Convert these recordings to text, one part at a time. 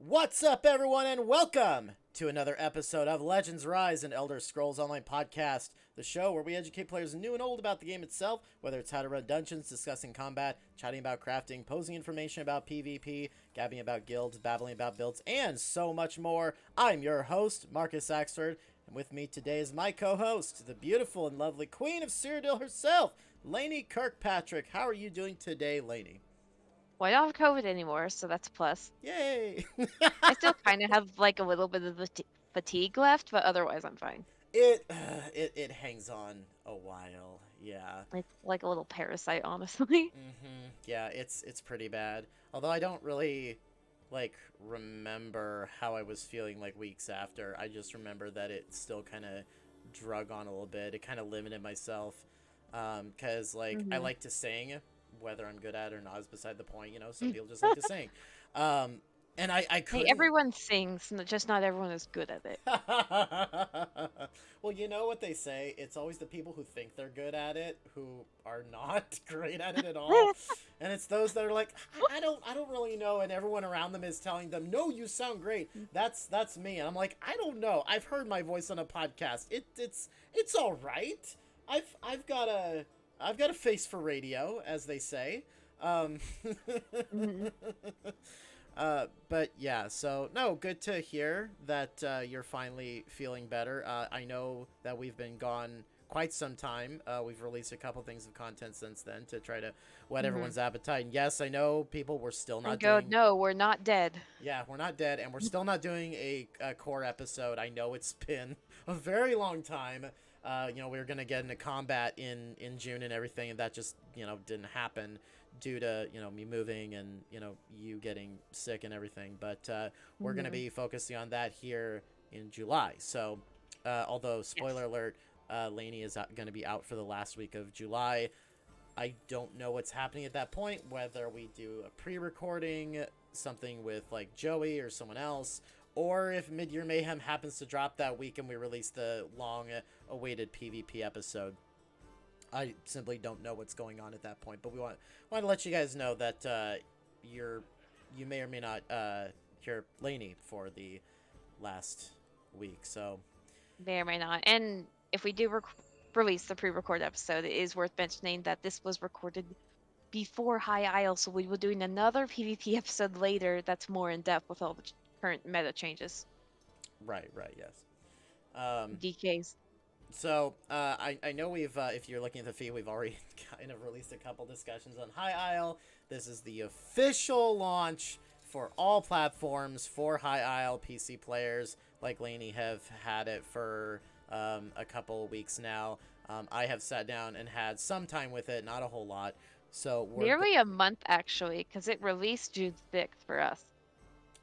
What's up, everyone, and welcome to another episode of Legends Rise, an Elder Scrolls Online podcast, the show where we educate players new and old about the game itself, whether it's how to run dungeons, discussing combat, chatting about crafting, posing information about PvP, gabbing about guilds, babbling about builds, and so much more. I'm your host, Marcus Axford, and with me today is my co-host, the beautiful and lovely Queen of Cyrodiil herself, Lainy Kirkpatrick. How are you doing today, Lainy? Well, I don't have COVID anymore, so that's a plus. Yay! I still kind of have like a little bit of fatigue left, but otherwise I'm fine. It hangs on a while. Yeah. It's like a little parasite, honestly. Yeah, it's pretty bad. Although I don't really like remember how I was feeling like weeks after. I just remember that it still kind of drug on a little bit. It kind of limited myself. Cuz like I hmm like to sing, whether I'm good at it or not is beside the point, some people just like to sing. Um and I Hey, couldn't. everyone sings, just not everyone is good at it. Well, you know what they say? It's always the people who think they're good at it who are not great at it at all. And it's those that are like, I don't really know, and everyone around them is telling them, "No, you sound great." That's me. And I'm like, "I don't know. I've heard my voice on a podcast. It's all right. I've got a face for radio, as they say." Um hmm but yeah, so no, good to hear that you're finally feeling better. I know that we've been gone quite some time. We've released a couple things of content since then to try to whet hmm everyone's appetite. And yes, I know people were still Thank not God, doing. no, we're not dead. Yeah, we're not dead, and we're still not doing a core episode. I know it's been a very long time. We were gonna get into combat in June and everything, and that just didn't happen due to me moving and you getting sick and everything. But we're gonna hmm be focusing on that here in July. So, although spoiler Yes. alert, Lainey is going to be out for the last week of July. I don't know what's happening at that point, whether we do a pre-recording, something with like Joey or someone else, or if Mid-Year Mayhem happens to drop that week and we release the long-awaited PvP episode. I simply don't know what's going on at that point, but we want to let you guys know that you may or may not hear Lainey for the last week. So May or may not. And if we do release the pre-record episode, it is worth mentioning that this was recorded before High Isle, so we will be doing another PvP episode later that's more in depth with all the current meta changes. right, yes. Um, DKs. I know if you're looking at the feed, we've already kind of released a couple discussions on High Isle. This is the official launch for all platforms for High Isle. PC players like Lainey have had it for a couple weeks now. I have sat down and had some time with it, not a whole lot. So Nearly a month actually, because it released June 6th for us.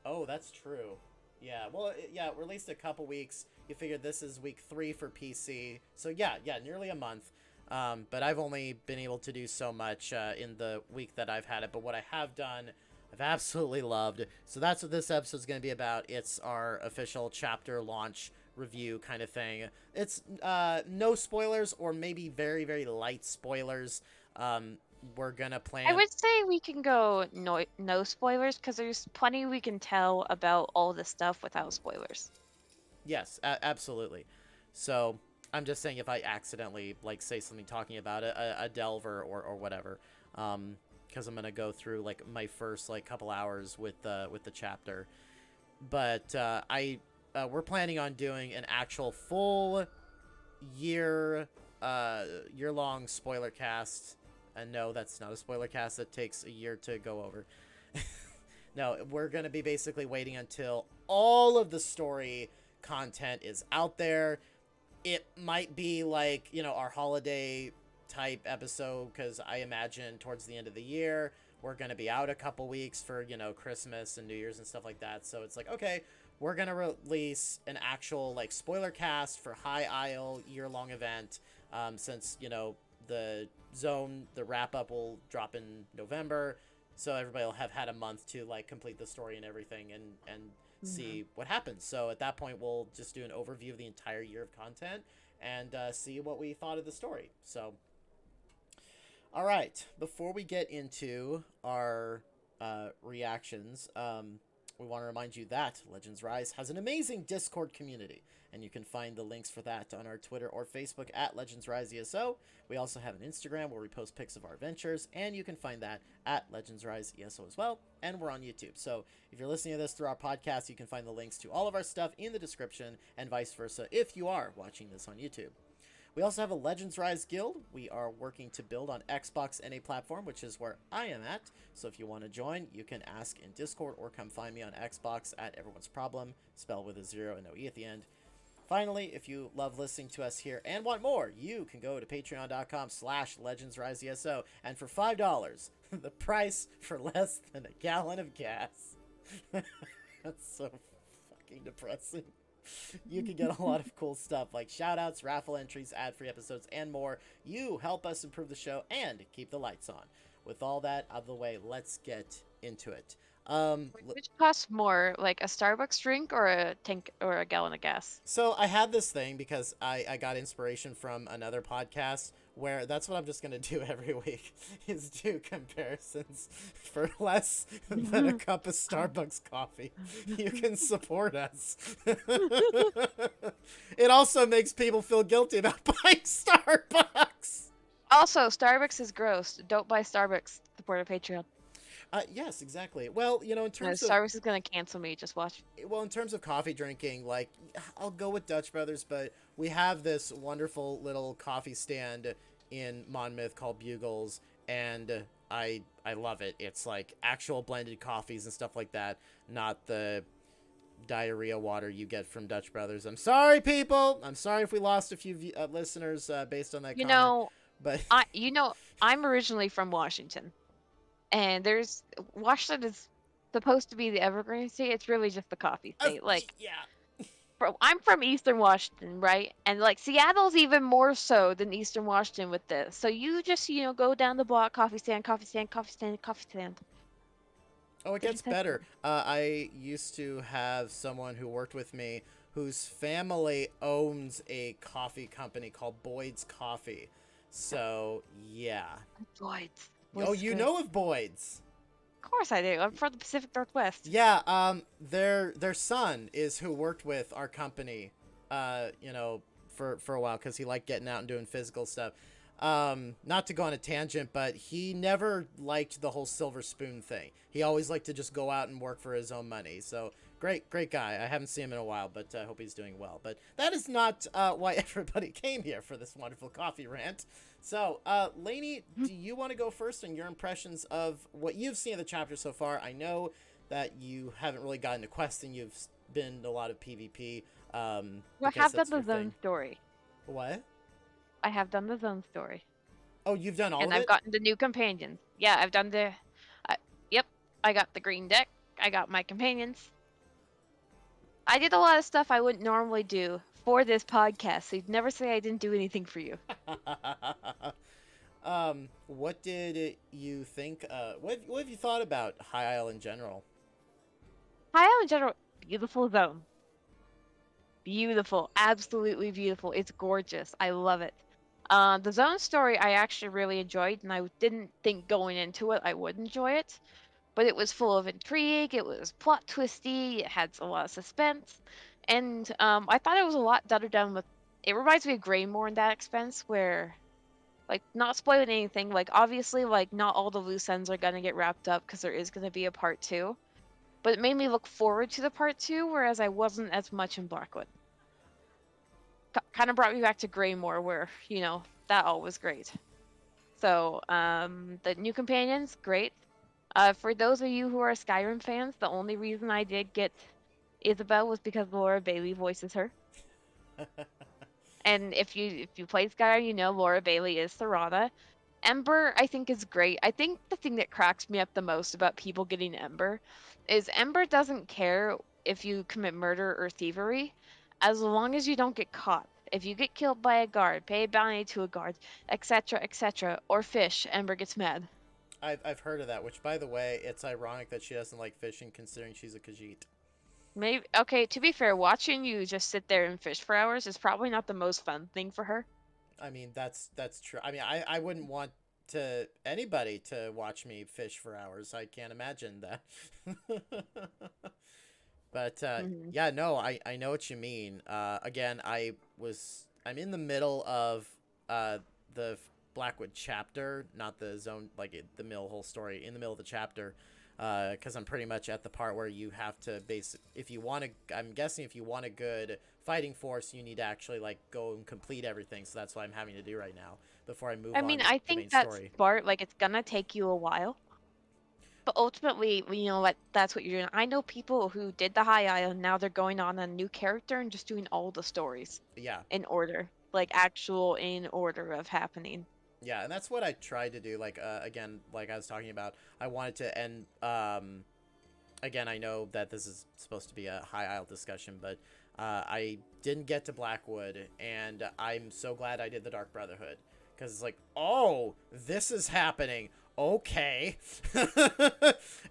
Oh, that's true. Yeah, well, it released a couple weeks. You figured this is week 3 for PC. So yeah, nearly a month. But I've only been able to do so much in the week that I've had it. But what I have done, I've absolutely loved. So that's what this episode's going to be about. It's our official chapter launch review kind of thing. It's no spoilers, or maybe very, very light spoilers. We're going to I plan. would say we can go no spoilers because there's plenty we can tell about all the stuff without spoilers. Yes, absolutely. So I'm just saying if I accidentally like say something talking about a delver or whatever, because I'm gonna go through like my first like couple hours with the chapter. But I we're planning on doing an actual full year year long spoiler cast. And no, that's not a spoiler cast. That takes a year to go over. No, we're going to be basically waiting until all of the story content is out there. It might be like, our holiday type episode, because I imagine towards the end of the year, we're going to be out a couple weeks for, Christmas and New Year's and stuff like that. So it's like, okay, we're going to release an actual, like, spoiler cast for High Isle year-long event, since, the zone, the wrap-up will drop in November, so everybody will have had a month to like complete the story and everything and hmm see what happens. So at that point we'll just do an overview of the entire year of content and see what we thought of the story. So all right, before we get into our reactions, We want to remind you that Legends Rise has an amazing Discord community, and you can find the links for that on our Twitter or Facebook at LegendsRiseESO. We also have an Instagram where we post pics of our adventures, and you can find that at LegendsRiseESO as well. And we're on YouTube. So if you're listening to this through our podcast, you can find the links to all of our stuff in the description, and vice versa if you are watching this on YouTube. We also have a Legends Rise guild. We are working to build on Xbox NA platform, which is where I am at. So if you want to join, you can ask in Discord or come find me on Xbox at Everyone's Problem, spelled with a 0 and no E at the end. Finally, if you love listening to us here and want more, you can go to patreon.com/LegendsRiseESO, and for $5, the price for less than a gallon of gas. That's so fucking depressing. You can get a lot of cool stuff like shoutouts, raffle entries, ad-free episodes, and more. You help us improve the show and keep the lights on. With all that out of the way, let's get into it. Which costs more, like a Starbucks drink or a tank or a gallon of gas? So I had this thing because I got inspiration from another podcast where that's what I'm just going to do every week is do comparisons for less than a cup of Starbucks coffee. You can support us. It also makes people feel guilty about buying Starbucks. Also, Starbucks is gross. Don't buy Starbucks. Support our Patreon. Yes, exactly. Well, in No, terms of Starbucks is gonna cancel me. Just watch. in terms of coffee drinking, like I'll go with Dutch Brothers, but we have this wonderful little coffee stand in Monmouth called Bugles, and I love it. It's like actual blended coffees and stuff like that, not the diarrhea water you get from Dutch Brothers. I'm sorry, people. I'm sorry if we lost a few listeners based on that You comment, know, but I'm originally from Washington, and there's Washington is supposed to be the evergreen state. It's really just the coffee state. Like, yeah. I'm from Eastern Washington, right? And like Seattle's even more so than Eastern Washington with this. So you just go down the block, coffee stand, coffee stand, coffee stand, coffee stand. Oh, it It gets just has better. I used to have someone who worked with me whose family owns a coffee company called Boyd's Coffee. So, yeah. Boyd's. Oh, Boyd's is you good. know of Boyd's. Of course I do. I'm from the Pacific Northwest. Yeah, their son is who worked with our company, for a while because he liked getting out and doing physical stuff. Not to go on a tangent, but he never liked the whole silver spoon thing. He always liked to just go out and work for his own money. So great guy. I haven't seen him in a while, but I hope he's doing well. But that is not why everybody came here for this wonderful coffee rant. So, Lainy, do you want to go first on your impressions of what you've seen of the chapter so far? I know that you haven't really gotten to questing. You've been in a lot of PvP. I Because have done that's the your zone thing. story. What? I have done the zone story. Oh, you've done all And of I've it? gotten the new companions. Yeah, I've done the. Yep, I got the green deck. I got my companions. I did a lot of stuff I wouldn't normally do for this podcast, so you'd never say I didn't do anything for you. What did you think? What have you thought about High Isle in general? High Island in general, beautiful zone. Beautiful, absolutely beautiful. It's gorgeous. I love it. The zone story I actually really enjoyed, and I didn't think going into it I would enjoy it. But it was full of intrigue, it was plot twisty, it had a lot of suspense, and I thought it was a lot better done with. It reminds me of Greymore in that expense, where, like, not spoiling anything, like, obviously, like, not all the loose ends are gonna get wrapped up because there is gonna be a part two, but it made me look forward to the part two, whereas I wasn't as much in Blackwood. Kind of brought me back to Greymore, where, that all was great. So, the new companions, great. For those of you who are Skyrim fans, the only reason I did get Isabel was because Laura Bailey voices her. And if you played Skyrim, you know Laura Bailey is Serana. Ember, I think, is great. I think the thing that cracks me up the most about people getting Ember is Ember doesn't care if you commit murder or thievery, as long as you don't get caught. If you get killed by a guard, pay a bounty to a guard, etc., etc., or fish, Ember gets mad. I've heard of that. Which, by the way, it's ironic that she doesn't like fishing, considering she's a Khajiit. Maybe okay, to be fair, watching you just sit there and fish for hours is probably not the most fun thing for her. I mean, that's true. I mean, I wouldn't want to anybody to watch me fish for hours. I can't imagine that. But Hmm. yeah, no, I know what you mean. Again, I'm in the middle of the Blackwood chapter, not the zone, like the middle whole story, in the middle of the chapter, because I'm pretty much at the part where you have to if you want to, I'm guessing if you want a good fighting force, you need to actually like go and complete everything. So that's what I'm having to do right now before I move I on mean, to I the think main that story. part, like, it's gonna take you a while, but ultimately, like, that's what you're doing. I know people who did the High Isle, and now they're going on a new character and just doing all the stories Yeah, in order, like actual in order of happening. yeah, and that's what I tried to do. Like again, like I was talking about, I wanted to end. Again, I know that this is supposed to be a high isle discussion, but I didn't get to Blackwood, and I'm so glad I did the Dark Brotherhood because it's like, oh, this is happening. Okay,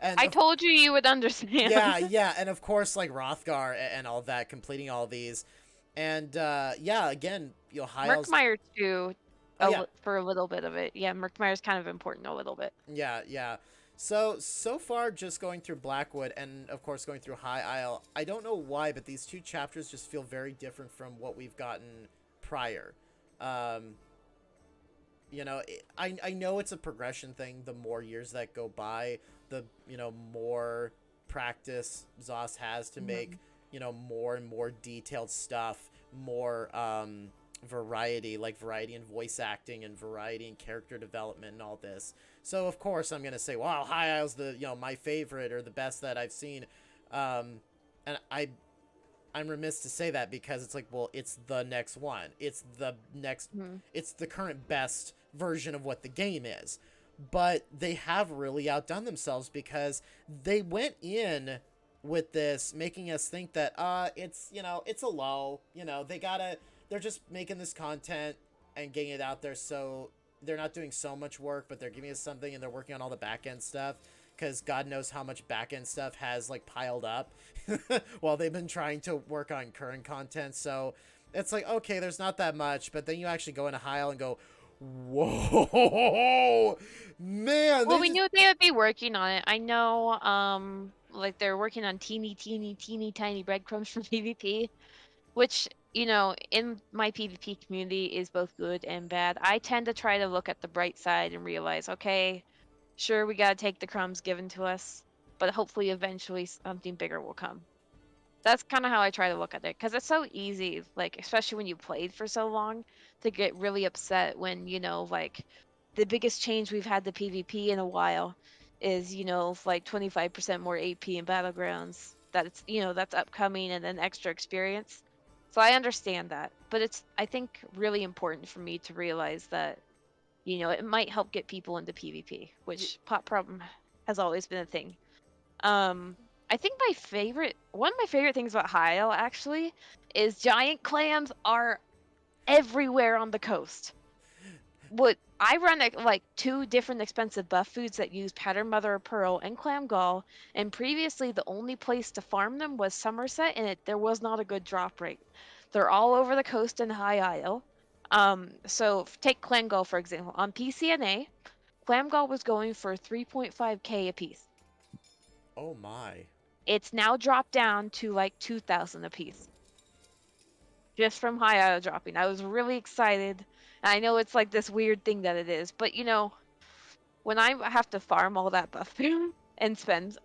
and I told you you would understand. yeah, yeah, and of course, like Rothgar and all that, completing all these, and yeah, again, High Isles. Murkmire too, Oh yeah, for a little bit of it. Yeah, Murkmire's kind of important a little bit. yeah, yeah. So far, just going through Blackwood and of course going through High Isle, I don't know why, but these two chapters just feel very different from what we've gotten prior. Um, I know it's a progression thing. The more years that go by, the more practice Zos has to make Hmm. more and more detailed stuff, more variety, like variety in voice acting and variety in character development and all this. So of course I'm gonna say, wow, High Isle's the my favorite or the best that I've seen, and I'm remiss to say that because it's like, well, it's the next one. Hmm. It's the current best version of what the game is. But they have really outdone themselves because they went in with this making us think that it's a lull. They're just making this content and getting it out there, so they're not doing so much work, but they're giving us something and they're working on all the back end stuff because God knows how much back end stuff has like piled up while they've been trying to work on current content. So it's like, okay, there's not that much, but then you actually go into Heil and go, whoa, man, Well, they we just knew they would be working on it. I know, like they're working on teeny tiny breadcrumbs for PvP, which, in my PvP community is both good and bad. I tend to try to look at the bright side and realize, okay, sure, we gotta take the crumbs given to us, but hopefully eventually something bigger will come. That's kind of how I try to look at it because it's so easy, like especially when you played for so long, to get really upset when like the biggest change we've had to PvP in a while is like 25% more AP in battlegrounds. That it's that's upcoming and then extra experience. So I understand that, but it's I think really important for me to realize that it might help get people into PvP, which pot problem has always been a thing. Um, I think one of my favorite things about Hyle actually is giant clams are everywhere on the coast. What I run like two different expensive buff foods that use pattern mother of pearl and clam gall, and previously the only place to farm them was Somerset, and there was not a good drop rate. They're all over the coast in High Isle. So take clam gall for example. On PCNA, clam gall was going for 3.5k a piece. oh my. It's now dropped down to like 2,000 a piece just from high auto dropping. I was really excited. And I know it's like this weird thing that it is, but when I have to farm all that buff food and spend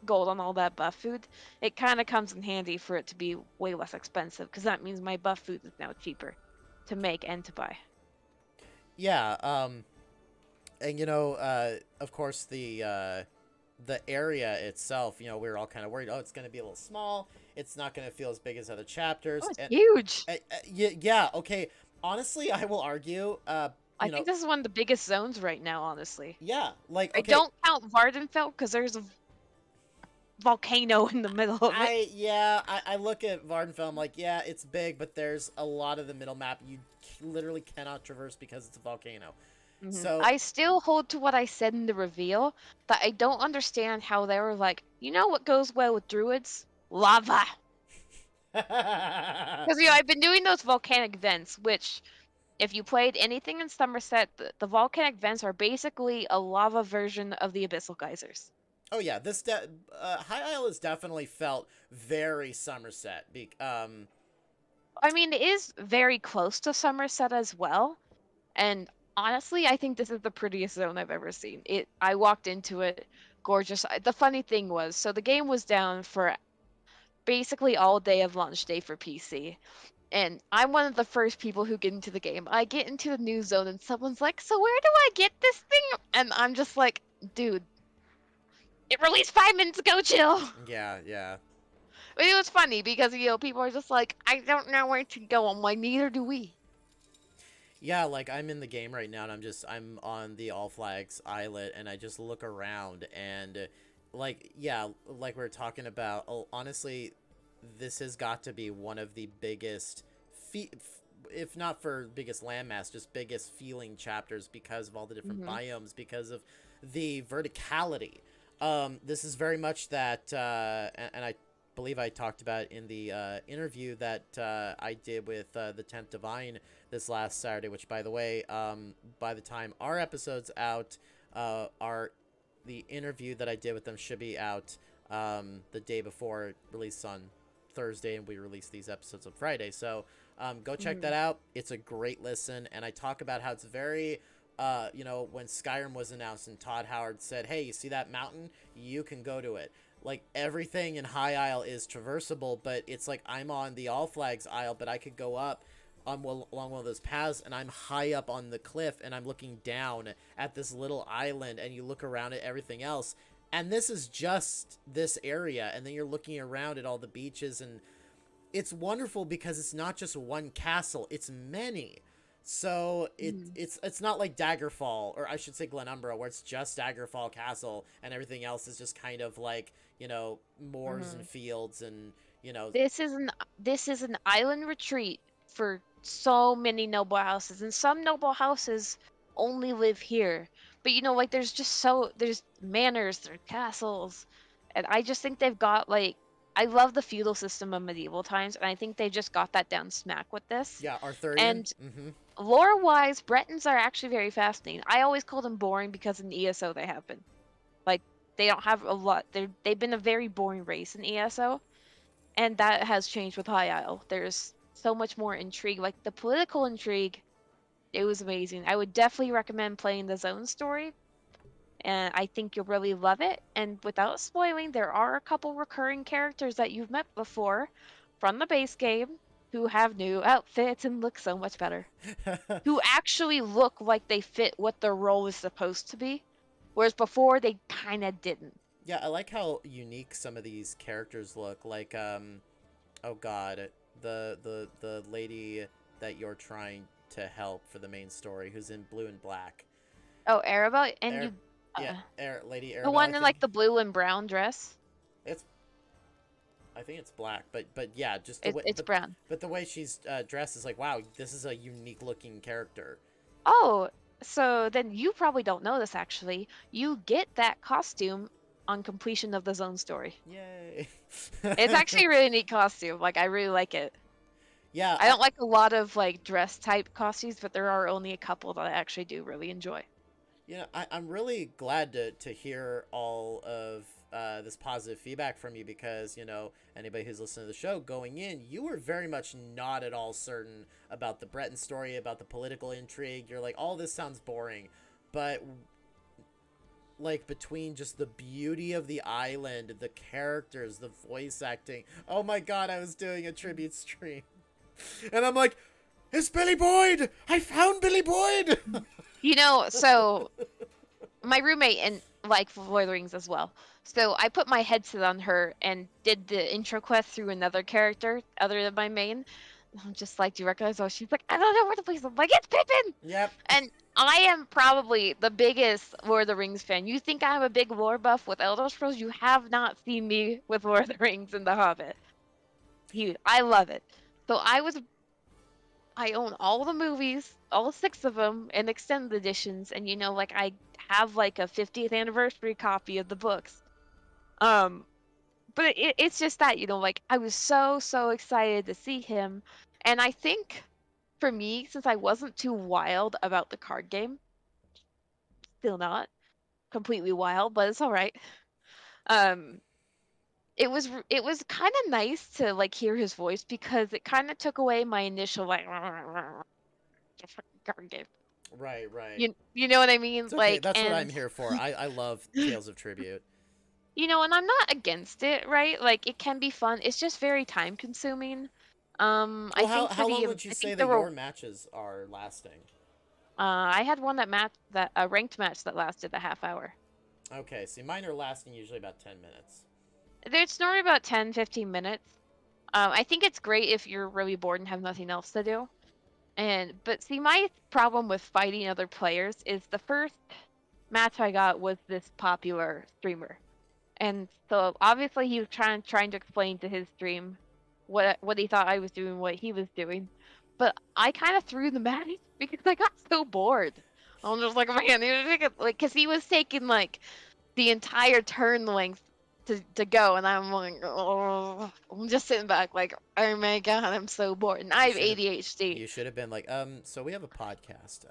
gold on all that buff food, it kind of comes in handy for it to be way less expensive because that means my buff food is now cheaper to make and to buy. Yeah, and of course the area itself, we were all kind of worried, oh, it's going to be a little small, it's not going to feel as big as other Oh, chapters, it's and huge. yeah, yeah, okay, honestly, I will argue, I think this is one of the biggest zones right now, honestly. yeah, like, I okay, don't count Vardenfeld because there's a volcano in the middle of it. I look at Vardenfell, I'm like, yeah, it's big, but there's a lot of the middle map you literally cannot traverse because it's a volcano. So I still hold to what I said in the reveal, that I don't understand how they were like, what goes well with druids? Lava. Because I've been doing those volcanic vents, which If you played anything in Somerset, the volcanic vents are basically a lava version of the abyssal geysers. Oh yeah, High Isle has definitely felt very Somerset. I mean, it is very close to Somerset as well. And honestly, I think this is the prettiest zone I've ever seen. I walked into it, gorgeous. The funny thing was, so the game was down for basically all day of launch day for PC. And I'm one of the first people who get into the game. I get into the new zone and someone's like, "So where do I get this thing?" And I'm just like, "Dude, it released 5 minutes ago, chill." Yeah, yeah. But it was funny because people are just like, "I don't know where to go." I'm like, "Neither do we." Yeah, like I'm in the game right now and I'm on the All Flags islet and I just look around and like yeah, like we are talking about, oh, honestly, this has got to be one of the biggest if not for biggest landmass, just biggest feeling chapters because of all the different Hmm. biomes, because of the verticality. This is very much that, and I believe I talked about in the interview that I did with the 10th Divine this last Saturday, which, by the way, by the time our episode's out, the interview that I did with them should be out the day before it released on Thursday, and we release these episodes on Friday. So go check Hmm. that out. It's a great listen, and I talk about how it's very when Skyrim was announced and Todd Howard said, "Hey, you see that mountain? You can go to it." Like everything in High Isle is traversable, but it's like I'm on the All Flags Isle, but I could go up along one of those paths, and I'm high up on the cliff, and I'm looking down at this little island, and you look around at everything else, and this is just this area, and then you're looking around at all the beaches, and it's wonderful because it's not just one castle, it's many. So Hmm. it's not like Daggerfall, or I should say Glenumbra, where it's just Daggerfall Castle and everything else is just kind of like, moors and Hmm. fields and, This is an island retreat for so many noble houses, and some noble houses only live here. But like there's manors, there's castles, and I just think they've got like I love the feudal system of medieval times, and I think they just got that down smack with this. yeah, Arthurian. And Mm-hmm. lore-wise, Bretons are actually very fascinating. I always call them boring because in ESO they have been. Like they don't have a lot. They've been a very boring race in ESO, and that has changed with High Isle. There's so much more intrigue, like the political intrigue. It was amazing. I would definitely recommend playing the Zone story, and I think you'll really love it. And without spoiling, there are a couple recurring characters that you've met before from the base game who have new outfits and look so much better, who actually look like they fit what their role is supposed to be, whereas before they kind of didn't. Yeah, I like how unique some of these characters look. Like, oh god, the lady that you're trying to help for the main story, who's in blue and black. Oh, Arabelle, and Air, you, yeah, uh, Lady the Arabelle, I one in think. like the blue and brown dress. It's I think it's black, but yeah, just the It, way, it's brown. but the way she's dressed is like, wow, this is a unique looking character. Oh, so then you probably don't know this actually. You get that costume on completion of the Zone story. Yay! It's actually a really neat costume. Like I really like it. Yeah, I don't like a lot of like dress type costumes, but there are only a couple that I actually do really enjoy. I'm really glad to hear all of this positive feedback from you because, anybody who's listening to the show going in, you were very much not at all certain about the Breton story, about the political intrigue. You're like, all this sounds boring. But, like, between just the beauty of the island, the characters, the voice acting. Oh my god, I was doing a tribute stream. And I'm like, it's Billy Boyd! I found Billy Boyd! So my roommate and like Lord of the Rings as well. So I put my headset on her and did the intro quest through another character other than my main. I'm just like, do you recognize? Oh, she's like, I don't know where the place is. I'm like, it's Pippin! Yep. And I am probably the biggest Lord of the Rings fan. You think I'm a big lore buff with Elder Scrolls? You have not seen me with Lord of the Rings and The Hobbit. I love it. So I own all the movies, all six of them, and extended editions, and like I have like a 50th anniversary copy of the books. Um, but it's just that like I was so excited to see him, and I think for me, since I wasn't too wild about the card game, still not completely wild, but it's all right. Um, it was kind of nice to like hear his voice because it kind of took away my initial like card game. Right, right. You know what I mean? It's okay. Like, That's what I'm and here for. I love Tales of Tribute. and I'm not against it, right? Like, it can be fun. It's just very time consuming. Well, I think for how long the would you I say think that there were your matches are lasting? I had one that a ranked match that lasted a half hour. Okay, see, mine are lasting usually about 10 minutes. It's normally about 10, 15 minutes. I think it's great if you're really bored and have nothing else to do. But see, my problem with fighting other players is the first match I got was this popular streamer. And so obviously he was trying to explain to his stream what he thought I was doing, what he was doing. But I kind of threw the match because I got so bored. I'm just like, man, like, because he was taking like the entire turn length to go, and I'm like, oh, I'm just sitting back like, oh my god, I'm so bored, and I You have should have ADHD. you should have been like, so we have a podcast.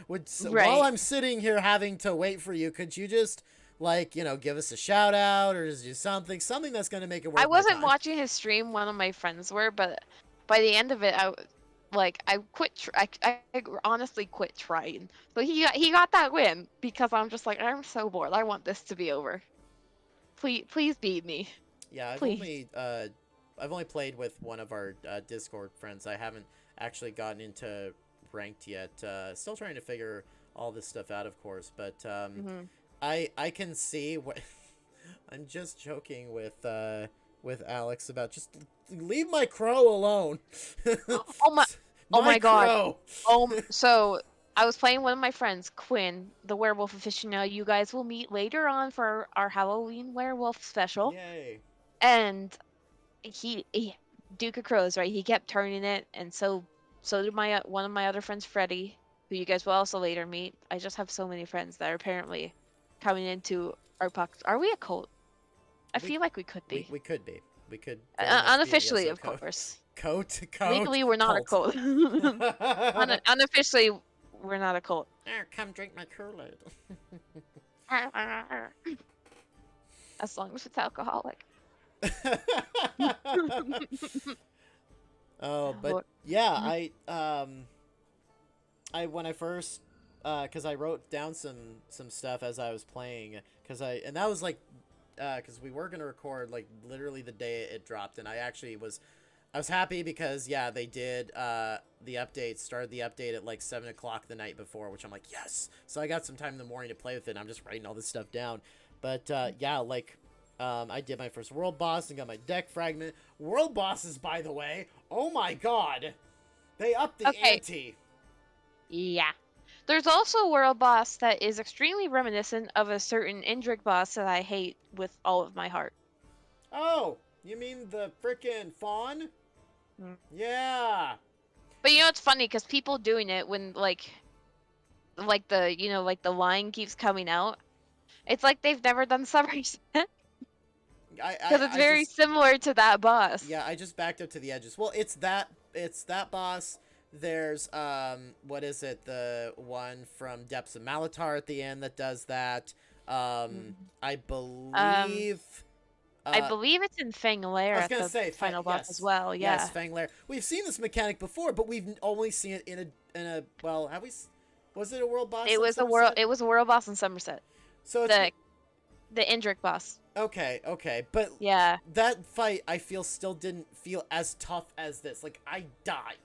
While Right. I'm sitting here having to wait for you, could you just like, give us a shout out or just do something that's gonna make it I worth my wasn't time? watching his stream. One of my friends were, but by the end of it, I quit. I honestly quit trying. So he got that win because I'm just like, I'm so bored. I want this to be over. Please beat me, Yeah, please. I've only played with one of our Discord friends. I haven't actually gotten into ranked yet. Still trying to figure all this stuff out, of course. But Hmm. I can see what I'm just joking with Alex about just leave my crow alone. Oh my, oh My my god. crow. So I was playing one of my friends, Quinn, the werewolf aficionado. You guys will meet later on for our Halloween werewolf special. Yay. And he Duke of Crows, right? He kept turning it, and so did my one of my other friends, Freddie, who you guys will also later meet. I just have so many friends that are apparently coming into our pucks. Are we a cult? I We feel like we could be. we could be. We could very much be an Unofficially, ESO of code. course. Coat Legally, we're not a cult. cult. Unofficially, we're not a cult. Come drink my Kool-Aid. As long as it's alcoholic. Oh, but But- yeah, I when I first cuz I wrote down some stuff as I was playing and that was like cuz we were going to record like literally the day it dropped, and I was happy because yeah, they did started the update at like 7 o'clock the night before, which I'm like, yes. So I got some time in the morning to play with it, and I'm just writing all this stuff down. But yeah, like I did my first world boss and got my deck fragment. World bosses, by the way, oh my god, they upped the Okay, ante. yeah. There's also a world boss that is extremely reminiscent of a certain Indrik boss that I hate with all of my heart. Oh, you mean the frickin' fawn? Mm. Yeah. But it's funny because people doing it when like the like the line keeps coming out. It's like they've never done summers because it's I very just similar to that boss. Yeah, I just backed up to the edges. Well, it's that boss. There's what is it? The one from Depths of Malatar at the end that does that. Mhm. I Um, believe I uh believe it's in Fanglair I was at gonna the say final boss as yes. well. Yes, Yeah. Fanglair. We've seen this mechanic before, but we've only seen it in a well, have we was it a world boss in Somerset? It was a world boss in Somerset. So it's The the Indrik boss. okay, but Yeah. that fight I feel still didn't feel as tough as this. Like I died.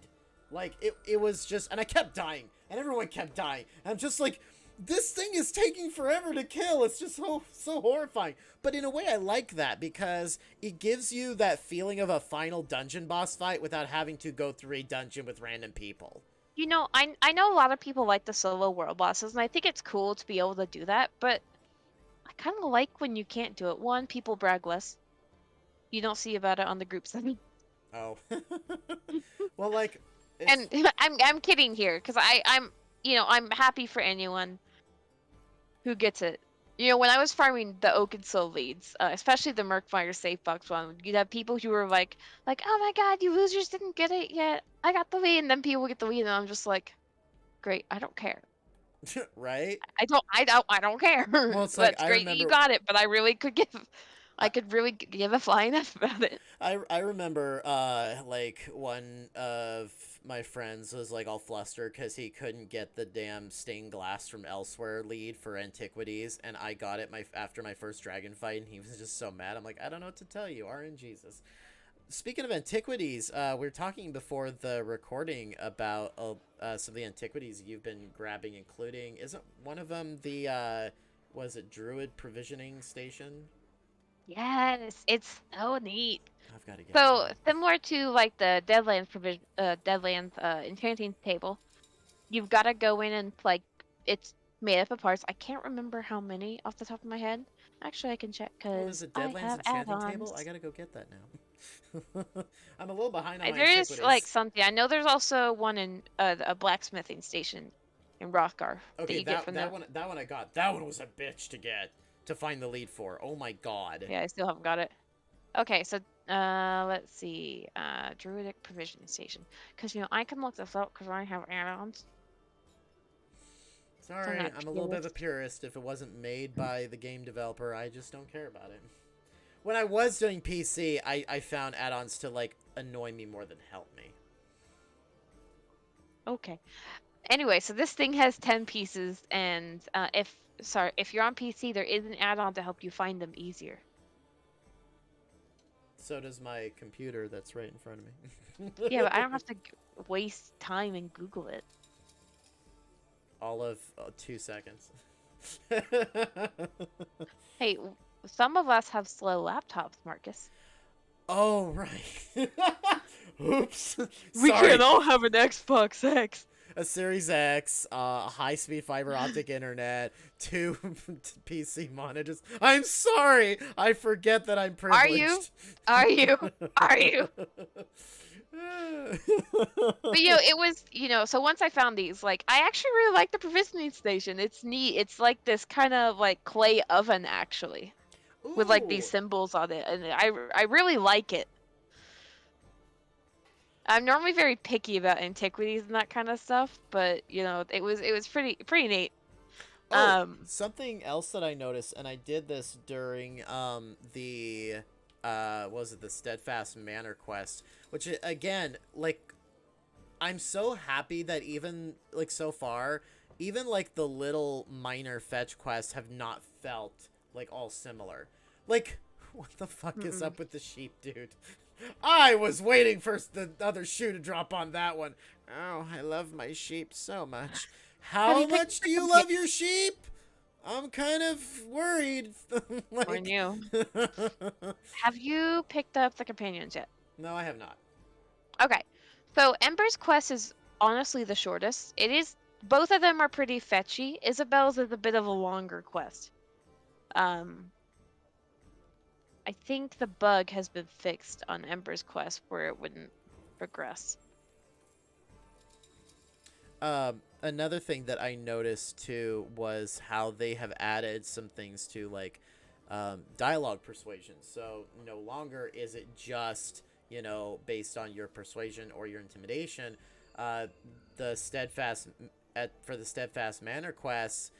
Like it was just, and I kept dying, and everyone kept dying. And I'm just like, this thing is taking forever to kill. It's just so horrifying. But in a way, I like that because it gives you that feeling of a final dungeon boss fight without having to go through a dungeon with random people. I know a lot of people like the solo world bosses, and I think it's cool to be able to do that, but I kind of like when you can't do it. One, people brag less. You don't see about it on the group setting. Oh, well, like it's And I'm kidding here because I'm happy for anyone who gets it. When I was farming the Oak and Soul leads, especially the Murkmire safe box one, you'd have people who were like, oh my god, you losers didn't get it yet. I got the lead, and then people get the lead, and I'm just like, great, I don't care. Right? I don't care. Well, it's like That's great that you remember got it, but I I, could really give a flying F about it. I remember like one of my friends was like all flustered because he couldn't get the damn stained glass from elsewhere lead for antiquities, and I got it after my first dragon fight, and he was just so mad. I'm like, I don't know what to tell you, RNGesus. Speaking of antiquities, we were talking before the recording about some of the antiquities you've been grabbing, including, isn't one of them the was it Druid Provisioning Station? Yes, it's so neat. I've got to get So one. similar to like the Deadlands enchanting table, you've got to go in and like it's made up of parts. I can't remember how many off the top of my head. Actually, I can check Oh, there's because a I Deadlands have enchanting table. I add-ons. gotta go get that now. I'm a little behind on my There is like antiquities. something. I know there's also one in a blacksmithing station in Rothgar that Okay, you get from the. that one I got. That one was a bitch to get to find the lead for. Oh my god. Yeah, I still haven't got it. Okay, so let's see. Druidic provisioning station. Because I can look this up because I have add-ons. So I'm Sorry, not I'm a little bit of a purist. purist. If it wasn't made by the game developer, I just don't care about it. When I was doing PC, I found add-ons to like annoy me more than help me. Okay. Anyway, so this thing has 10 pieces, and if you're on PC, there is an add-on to help you find them easier. So does my computer that's right in front of Yeah, but I me. don't have to waste time and Google it. All of 2 seconds. Hey, some of us have slow laptops, Marcus. Oh, right. Oops. We Sorry. can't all have an Xbox X. A Series X, high-speed fiber optic internet, two PC monitors. I'm sorry. I forget that I'm Are you? privileged. Are you? Are you? But it was, so once I found these, like, I actually really like the provisioning station. It's neat. It's like this kind of like clay oven, actually, with like these Ooh. symbols on it, and I really like it. I'm normally very picky about antiquities and that kind of stuff, but it was pretty neat. Oh, Um, something else that I noticed, and I did this during the was it the Steadfast Manor quest, which again, like, I'm so happy that even like so far, even like the little minor fetch quests have not felt like all similar. Like, what the fuck is mm-mm. up with the sheep, dude? I was waiting for the other shoe to drop on that one. Oh, I love my sheep so much. Have you How picked much up do the you love your sheep? I'm kind of worried. or Like, new? Have you picked up the companions yet? no, I have not. Okay, so Ember's quest is honestly the shortest. It is both of them are pretty fetchy. Isabel's is a bit of a longer quest. Um, I think the bug has been fixed on Ember's quest where it wouldn't progress. Another thing that I noticed too was how they have added some things to like dialogue persuasion. So no longer is it just based on your persuasion or your intimidation. Uh, the steadfast for the steadfast manor quests,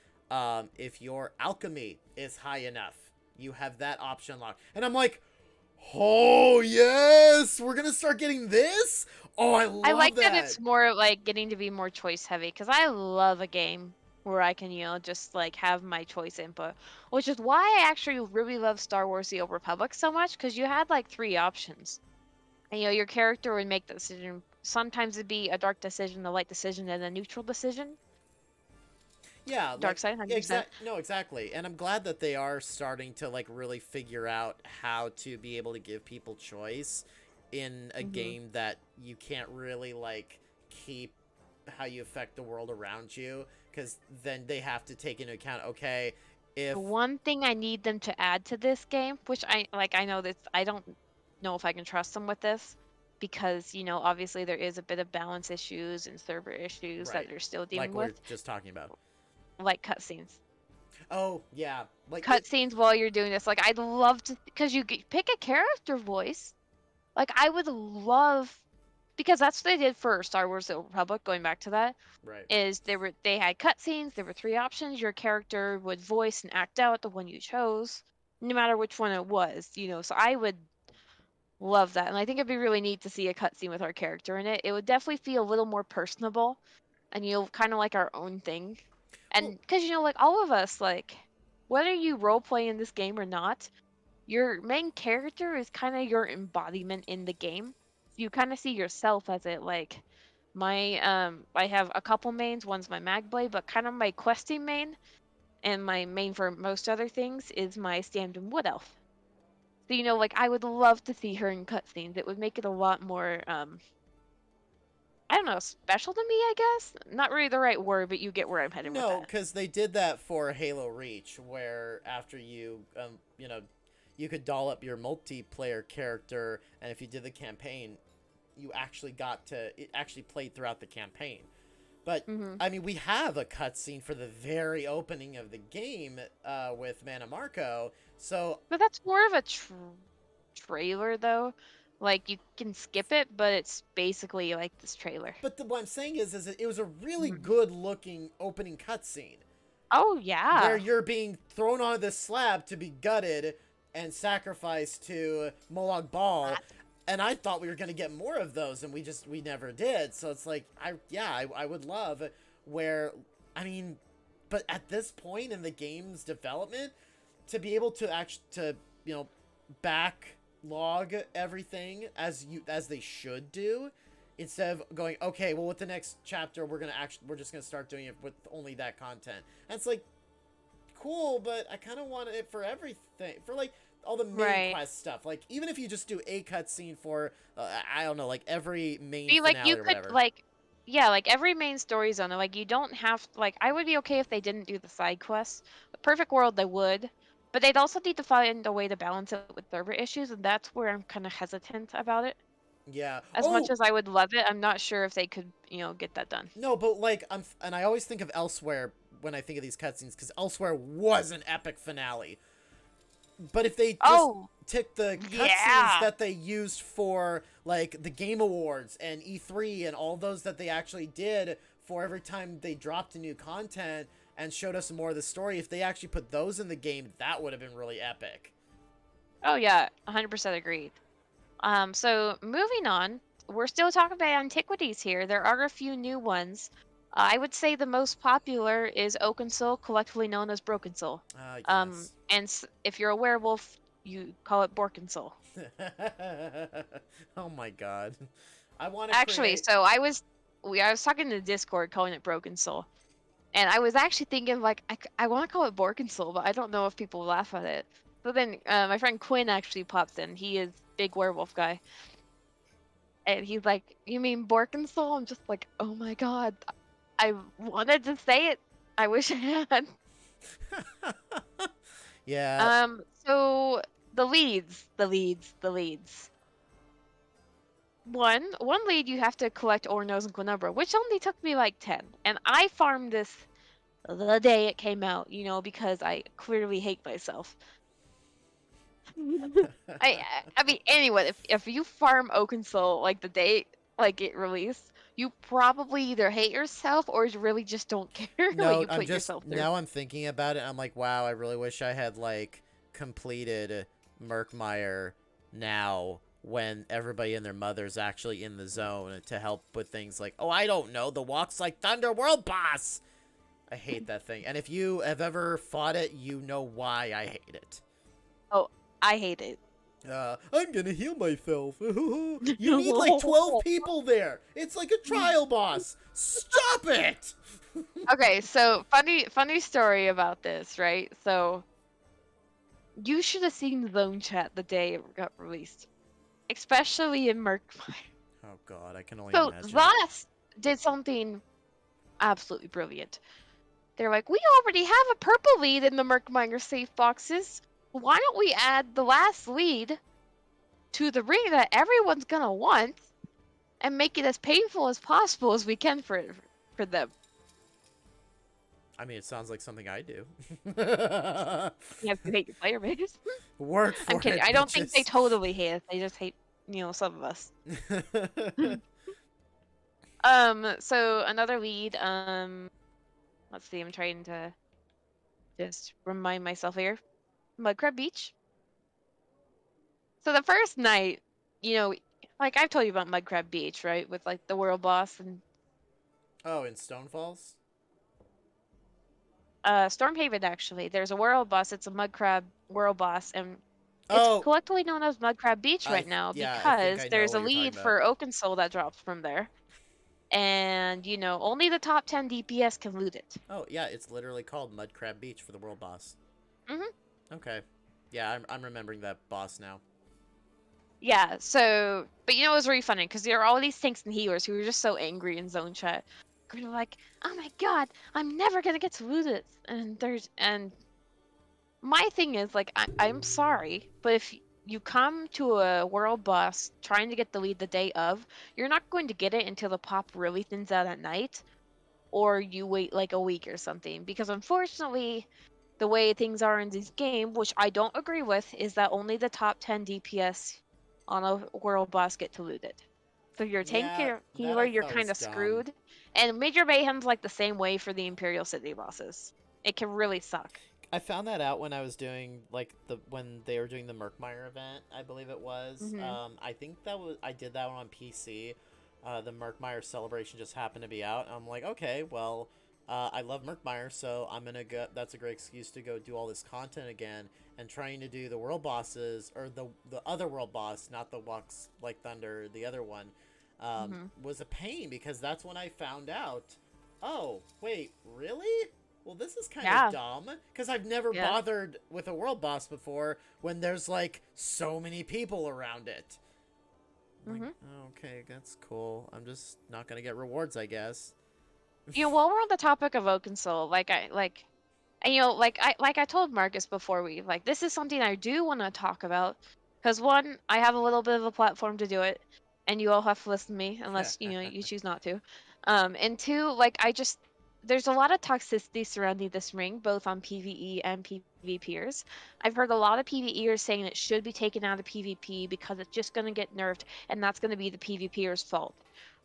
if your alchemy is high enough, you have that option locked. And I'm like, oh yes, we're gonna start getting this. Oh, I I love like that that. it's more like getting to be more choice heavy because I love a game where I can, just like have my choice input, which is why I actually really love Star Wars: The Old Republic so much because you had like three options. And, your character would make the decision. Sometimes it'd be a dark decision, a light decision, and a neutral decision. Yeah, Dark like side, 100%. no, exactly. And I'm glad that they are starting to like really figure out how to be able to give people choice in a hmm game that you can't really like keep how you affect the world around you, because then they have to take into account, okay, if The one thing I need them to add to this game, which I know this, I don't know if I can trust them with this, because obviously there is a bit of balance issues and server issues that right, they're still like dealing we're with, just talking about. like cutscenes. Oh, yeah. Like it Cutscenes while you're doing this, like I'd love to, because you pick a character voice. Like I would love because that's what they did for Star Wars: The Old Republic. Going back to that, Right. is they had cutscenes. There were three options. Your character would voice and act out the one you chose, no matter which one it was. So I would love that, and I think it'd be really neat to see a cutscene with our character in it. It would definitely feel a little more personable, and kind of like our own thing. Well, And because like all of us, like whether you role play in this game or not, your main character is kind of your embodiment in the game. You kind of see yourself as it. Like I have a couple mains. One's my mag blade, but kind of my questing main, and my main for most other things is my stand-in wood elf. So like I would love to see her in cutscenes. It would make it a lot more I don't know, special to me, I guess. Not really the right word, but you get where I'm heading with no, that. because they did that for Halo Reach, where after you could doll up your multiplayer character, and if you did the campaign, you actually got to it actually played throughout the campaign. But Hmm. I mean, we have a cutscene for the very opening of the game with Mana Marco. So, But that's more of a trailer, though. Like you can skip it, but it's basically like this trailer. but what I'm saying is it was a really Mhm. good looking opening cutscene Oh where yeah. you're being thrown onto this slab to be gutted and sacrificed to Molag Bal. And I thought we were gonna get more of those, and we never did. So it's like I would love where I mean, but at this point in the game's development, to be able to you know backlog everything as they should do, instead of going, okay, well, with the next chapter we're just gonna start doing it with only that content. And it's like, cool, but I kind of want it for everything, for like all the main Right. quest stuff. Like, even if you just do a cutscene for I don't know, like every main Be like you finale or could whatever. like yeah, like every main story zone, like you don't have like I would be okay if they didn't do the side quests. A perfect world they would. But they'd also need to find a way to balance it with server issues, and that's where I'm kind of hesitant about it. Yeah. As much Oh, as I would love it, I'm not sure if they could, get that done. no, but like and I always think of Elsewhere when I think of these cutscenes, because Elsewhere was an epic finale. But if they just Oh, took the cutscenes yeah. that they used for like the Game Awards and E3 and all those that they actually did for every time they dropped a new content and showed us more of the story, if they actually put those in the game, that would have been really epic. Oh yeah, 100% agreed. So moving on, we're still talking about antiquities here. There are a few new ones. I would say the most popular is Oaken Soul, collectively known as Broken Soul. Yes. And if you're a werewolf, you call it Borkin Soul. Oh my god. I want to Actually, create. so I was talking to Discord calling it Broken Soul, and I was actually thinking like I want to call it Borkin Soul, but I don't know if people will laugh at it. So then my friend Quinn actually pops in. He is big werewolf guy. And he's like, "You mean Borkensoul?" I'm just like, "Oh my god, I wanted to say it. I wish I had." Yeah. So the leads. One lead you have to collect Ornos and Quinubra, which only took me like 10, and I farmed this the day it came out. Because I clearly hate myself. I mean, anyway, if you farm Oakensoul like the day like it released, you probably either hate yourself or you really just don't care what No, you I'm put just yourself through. now I'm thinking about it. I'm like, wow, I really wish I had like completed Murkmire now when everybody and their mother's actually in the zone to help with things like, oh, I don't know, the Walks Like Thunder World Boss. I hate that thing. And if you have ever fought it, you know why I hate it. Oh, I hate it. I'm gonna heal myself. You need like 12 people there. It's like a trial boss. Stop it! Okay, so funny story about this, right? So you should have seen Zone Chat the day it got released, especially in Murkmire. Oh god, I can only So imagine. Thus did something absolutely brilliant. They're like, we already have a purple lead in the Murkmire safe boxes. Why don't we add the last lead to the ring that everyone's gonna want and make it as painful as possible as we can for them? I mean, it sounds like something I do. You have to hate your player base. Work I'm for kidding. it, I don't think they bitches. totally hate us. They just hate, some of us. So another lead, let's see, I'm trying to just remind myself here. Mudcrab Beach. So the first night, you know, like I've told you about Mudcrab Beach, right? With like the world boss and Oh, in Stone Falls? Stormhaven actually. There's a world boss, it's a Mudcrab world boss, and it's Oh, collectively known as Mudcrab Beach right now yeah, I think because I know there's a what you're talking lead about. for Oakensoul that drops from there. And only the top 10 DPS can loot it. Oh, yeah, it's literally called Mud Crab Beach for the world boss. Hmm. Okay. Yeah, I'm remembering that boss now. Yeah, so, but it was really funny because there are all these tanks and healers who were just so angry in zone chat. They're like, oh my god, I'm never gonna get to loot it. And my thing is, like, I'm sorry, but if you come to a world boss trying to get the lead the day of, you're not going to get it until the pop really thins out at night, or you wait like a week or something. Because unfortunately, the way things are in this game, which I don't agree with, is that only the top 10 DPS on a world boss get to loot it. So if you're a tank Yeah, or that healer, I you're thought kind was of dumb. screwed. And Major Mayhem's like the same way for the Imperial City bosses. It can really suck. I found that out when I was doing like when they were doing the Murkmire event, I believe it was. Hmm. I think I did that one on PC. The Murkmire celebration just happened to be out. I'm like, okay, well, I love Murkmire, so I'm gonna go. That's a great excuse to go do all this content again. And trying to do the world bosses or the other world boss, not the Walks Like Thunder, the other one, Hmm. was a pain because that's when I found out. Oh, wait, really? Well, this is kind of Yeah. dumb because I've never Yeah. bothered with a world boss before when there's like so many people around it. I'm like, Hmm. oh, okay, that's cool. I'm just not gonna get rewards, I guess. While we're on the topic of Oakensoul, and like I told Marcus before, we like this is something I do want to talk about because one, I have a little bit of a platform to do it, and you all have to listen to me unless you choose not to. And two, like there's a lot of toxicity surrounding this ring, both on PVE and PvPers. I've heard a lot of PvEers saying it should be taken out of PvP because it's just going to get nerfed, and that's going to be the PvPer's fault.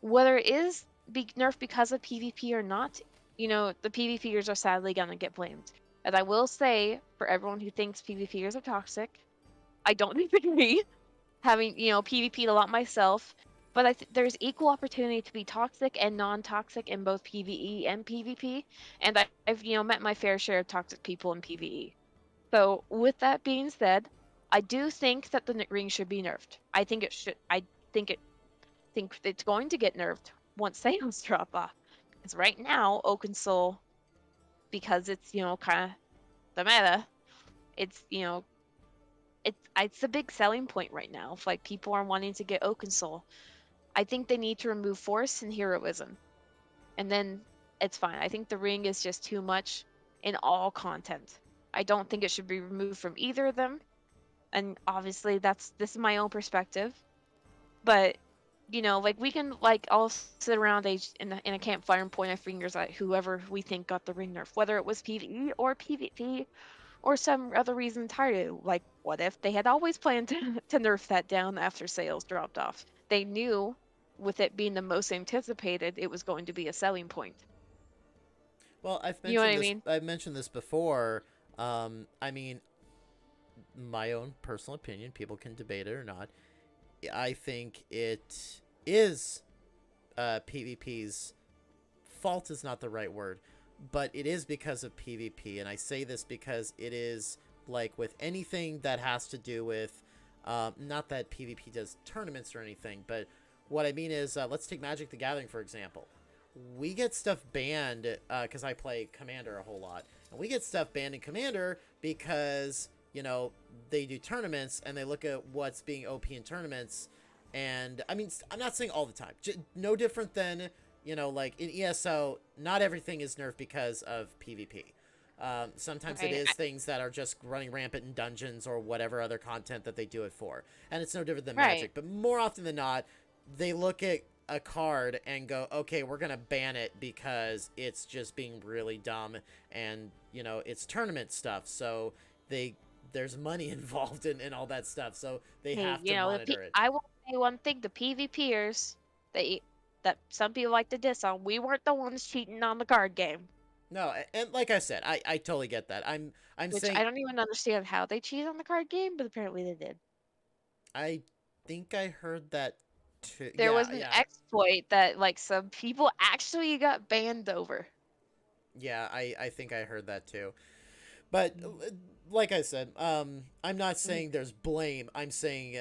Whether it is nerfed because of PvP or not, the PvPers are sadly gonna get blamed. And I will say, for everyone who thinks PvPers are toxic, I don't agree. Having, PvP'd a lot myself, but there's equal opportunity to be toxic and non-toxic in both PvE and PvP, and I've, met my fair share of toxic people in PvE. So, with that being said, I do think that the ring should be nerfed. I think it should. Think it's going to get nerfed once sales drop off. Because right now, Oakensoul, because it's kind of the meta, it's it's a big selling point right now. If like people are wanting to get Oakensoul, I think they need to remove force and heroism, and then it's fine. I think the ring is just too much in all content. I don't think it should be removed from either of them. And obviously, this is my own perspective, but like we can like all sit around in a campfire and point our fingers at whoever we think got the ring nerf, whether it was PvE or PvP or some other reason entirely. Like, what if they had always planned to nerf that down after sales dropped off? They knew with it being the most anticipated, it was going to be a selling point. Well, You know what I mean? I've mentioned this before. I mean, my own personal opinion. People can debate it or not. I think it is PvP's fault is not the right word, but it is because of PvP, and I say this because it is like with anything that has to do with, not that PvP does tournaments or anything, but what I mean is, let's take Magic the Gathering for example. We get stuff banned because I play Commander a whole lot, and we get stuff banned in Commander because they do tournaments and they look at what's being OP in tournaments, and I mean I'm not saying all the time, no different than like in ESO, not everything is nerfed because of PvP. Sometimes it Right. is things that are just running rampant in dungeons or whatever other content that they do it for. And it's no different than Right. Magic. But more often than not, they look at a card and go, okay, we're going to ban it because it's just being really dumb and, it's tournament stuff. So there's money involved in all that stuff. So they Hey, have to monitor it. I will say one thing: the PvPers, they that some people like to diss on. We weren't the ones cheating on the card game. No, and like I said, I totally get that. I'm Which saying I don't even understand how they cheated on the card game, but apparently they did. I think I heard that too. There Yeah, was an yeah. exploit that like some people actually got banned over. Yeah, I think I heard that too. But like I said, I'm not Mhm. saying there's blame. I'm saying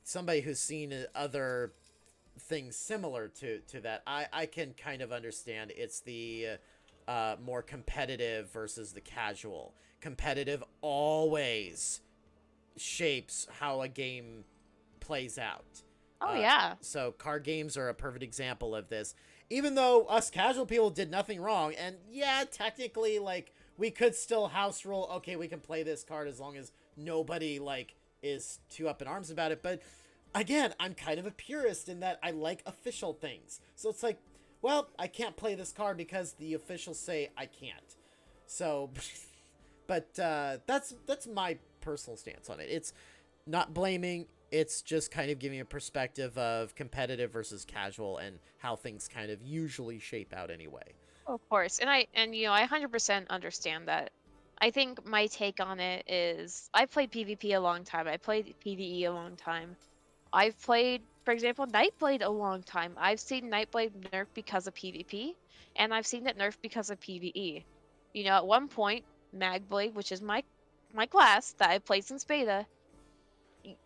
somebody who's seen other things similar to that. I can kind of understand it's the more competitive versus the casual. Competitive always shapes how a game plays out. Oh Uh, yeah. so card games are a perfect example of this. Even though us casual people did nothing wrong, and yeah, technically, like we could still house rule. Okay, we can play this card as long as nobody like is too up in arms about it. But again, I'm kind of a purist in that I like official things. So it's like, well, I can't play this card because the officials say I can't. So, but that's my personal stance on it. It's not blaming. It's just kind of giving a perspective of competitive versus casual and how things kind of usually shape out anyway. Of course. And I 100% understand that. I think my take on it is I've played PvP a long time. I played PvE a long time. I've played, for example, Nightblade a long time. I've seen Nightblade nerf because of PvP, and I've seen it nerf because of PvE. At one point, Magblade, which is my class that I played since beta,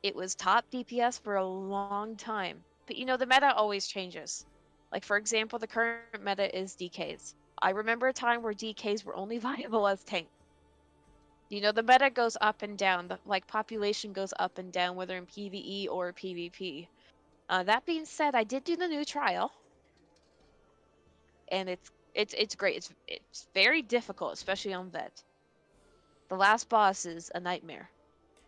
it was top DPS for a long time. But the meta always changes. Like for example, the current meta is DKs. I remember a time where DKs were only viable as tanks. The meta goes up and down. The population goes up and down, whether in PvE or PvP. That being said, I did do the new trial, and it's great. It's very difficult, especially on vet. The last boss is a nightmare.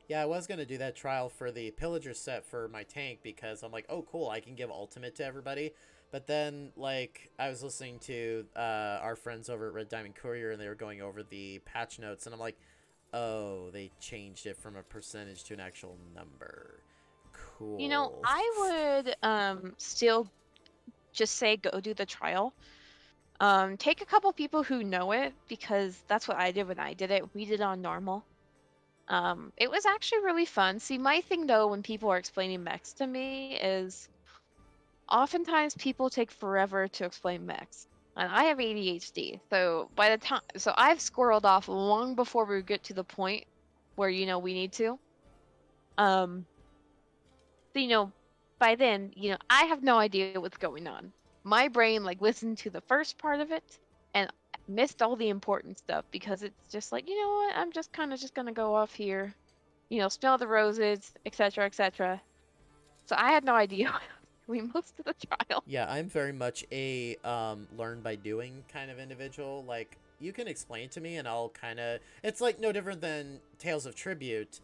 Yeah, I was gonna do that trial for the pillager set for my tank because I'm like, oh cool, I can give ultimate to everybody. But then like I was listening to our friends over at Red Diamond Courier and they were going over the patch notes and I'm like, oh, they changed it from a percentage to an actual number. Cool. I would still just say go do the trial. Take a couple people who know it because that's what I did when I did it. We did it on normal. It was actually really fun. See, my thing though, when people are explaining mechs to me, is oftentimes people take forever to explain mechs. And I have ADHD, so I've squirreled off long before we get to the point where we need to. Um, so, by then, I have no idea what's going on. My brain listened to the first part of it and missed all the important stuff because it's just like, what? I'm just kind of just gonna go off here, smell the roses, etc., etc. So I had no idea what I was doing most of the trial. Yeah, I'm very much a learn by doing kind of individual. Like you can explain to me and I'll kind of it's like no different than Tales of Tribute,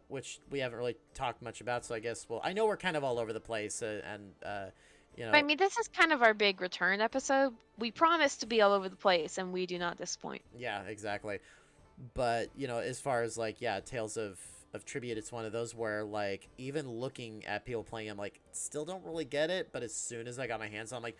which we haven't really talked much about, so I guess well, I know we're kind of all over the place and you I know, mean, this is kind of our big return episode. We promise to be all over the place, and we do not disappoint. yeah, exactly. But, as far as like yeah, Tales of Tribute, it's one of those where like even looking at people playing I'm like still don't really get it, but as soon as I got my hands on I'm like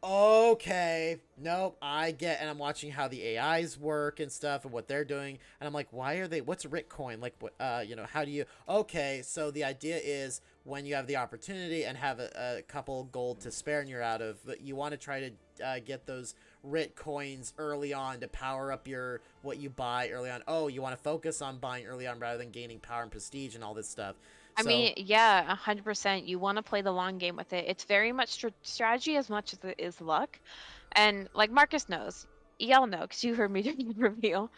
okay, nope, I get, and I'm watching how the AIs work and stuff and what they're doing, and I'm like, why are they? What's Ritcoin? Like, what? How do you? Okay, so the idea is when you have the opportunity and have a couple gold to spare and you're out of, but you want to try to get those Rit coins early on to power up your what you buy early on. Oh, you want to focus on buying early on rather than gaining power and prestige and all this stuff. I So mean, yeah, 100%. You want to play the long game with it. It's very much strategy as much as it is luck. And like Marcus knows, y'all know, because you heard me during the reveal.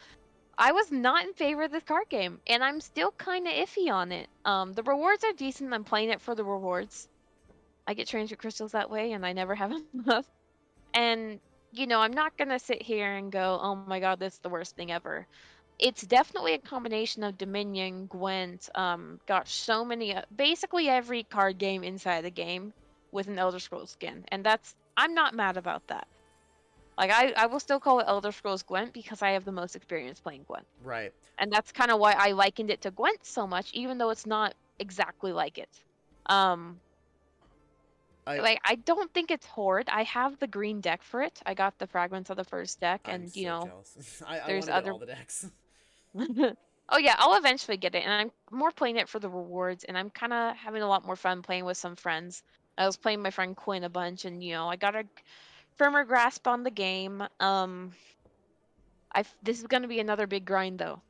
I was not in favor of this card game, and I'm still kind of iffy on it. The rewards are decent. I'm playing it for the rewards. I get transfer crystals that way, and I never have enough. And I'm not gonna sit here and go, "Oh my God, this is the worst thing ever." It's definitely a combination of Dominion, Gwent, got so many, basically every card game inside the game with an Elder Scrolls skin, and I'm not mad about that. Like I will still call it Elder Scrolls Gwent because I have the most experience playing Gwent. right. And that's kind of why I likened it to Gwent so much, even though it's not exactly like it. Um, I like I don't think it's Horde. I have the green deck for it. I got the fragments of the first deck, I'm and so jealous. I there's want to get other. all the decks. Oh yeah, I'll eventually get it, and I'm more playing it for the rewards, and I'm kind of having a lot more fun playing with some friends. I was playing my friend Quinn a bunch, and I got a firmer grasp on the game. This is gonna be another big grind though.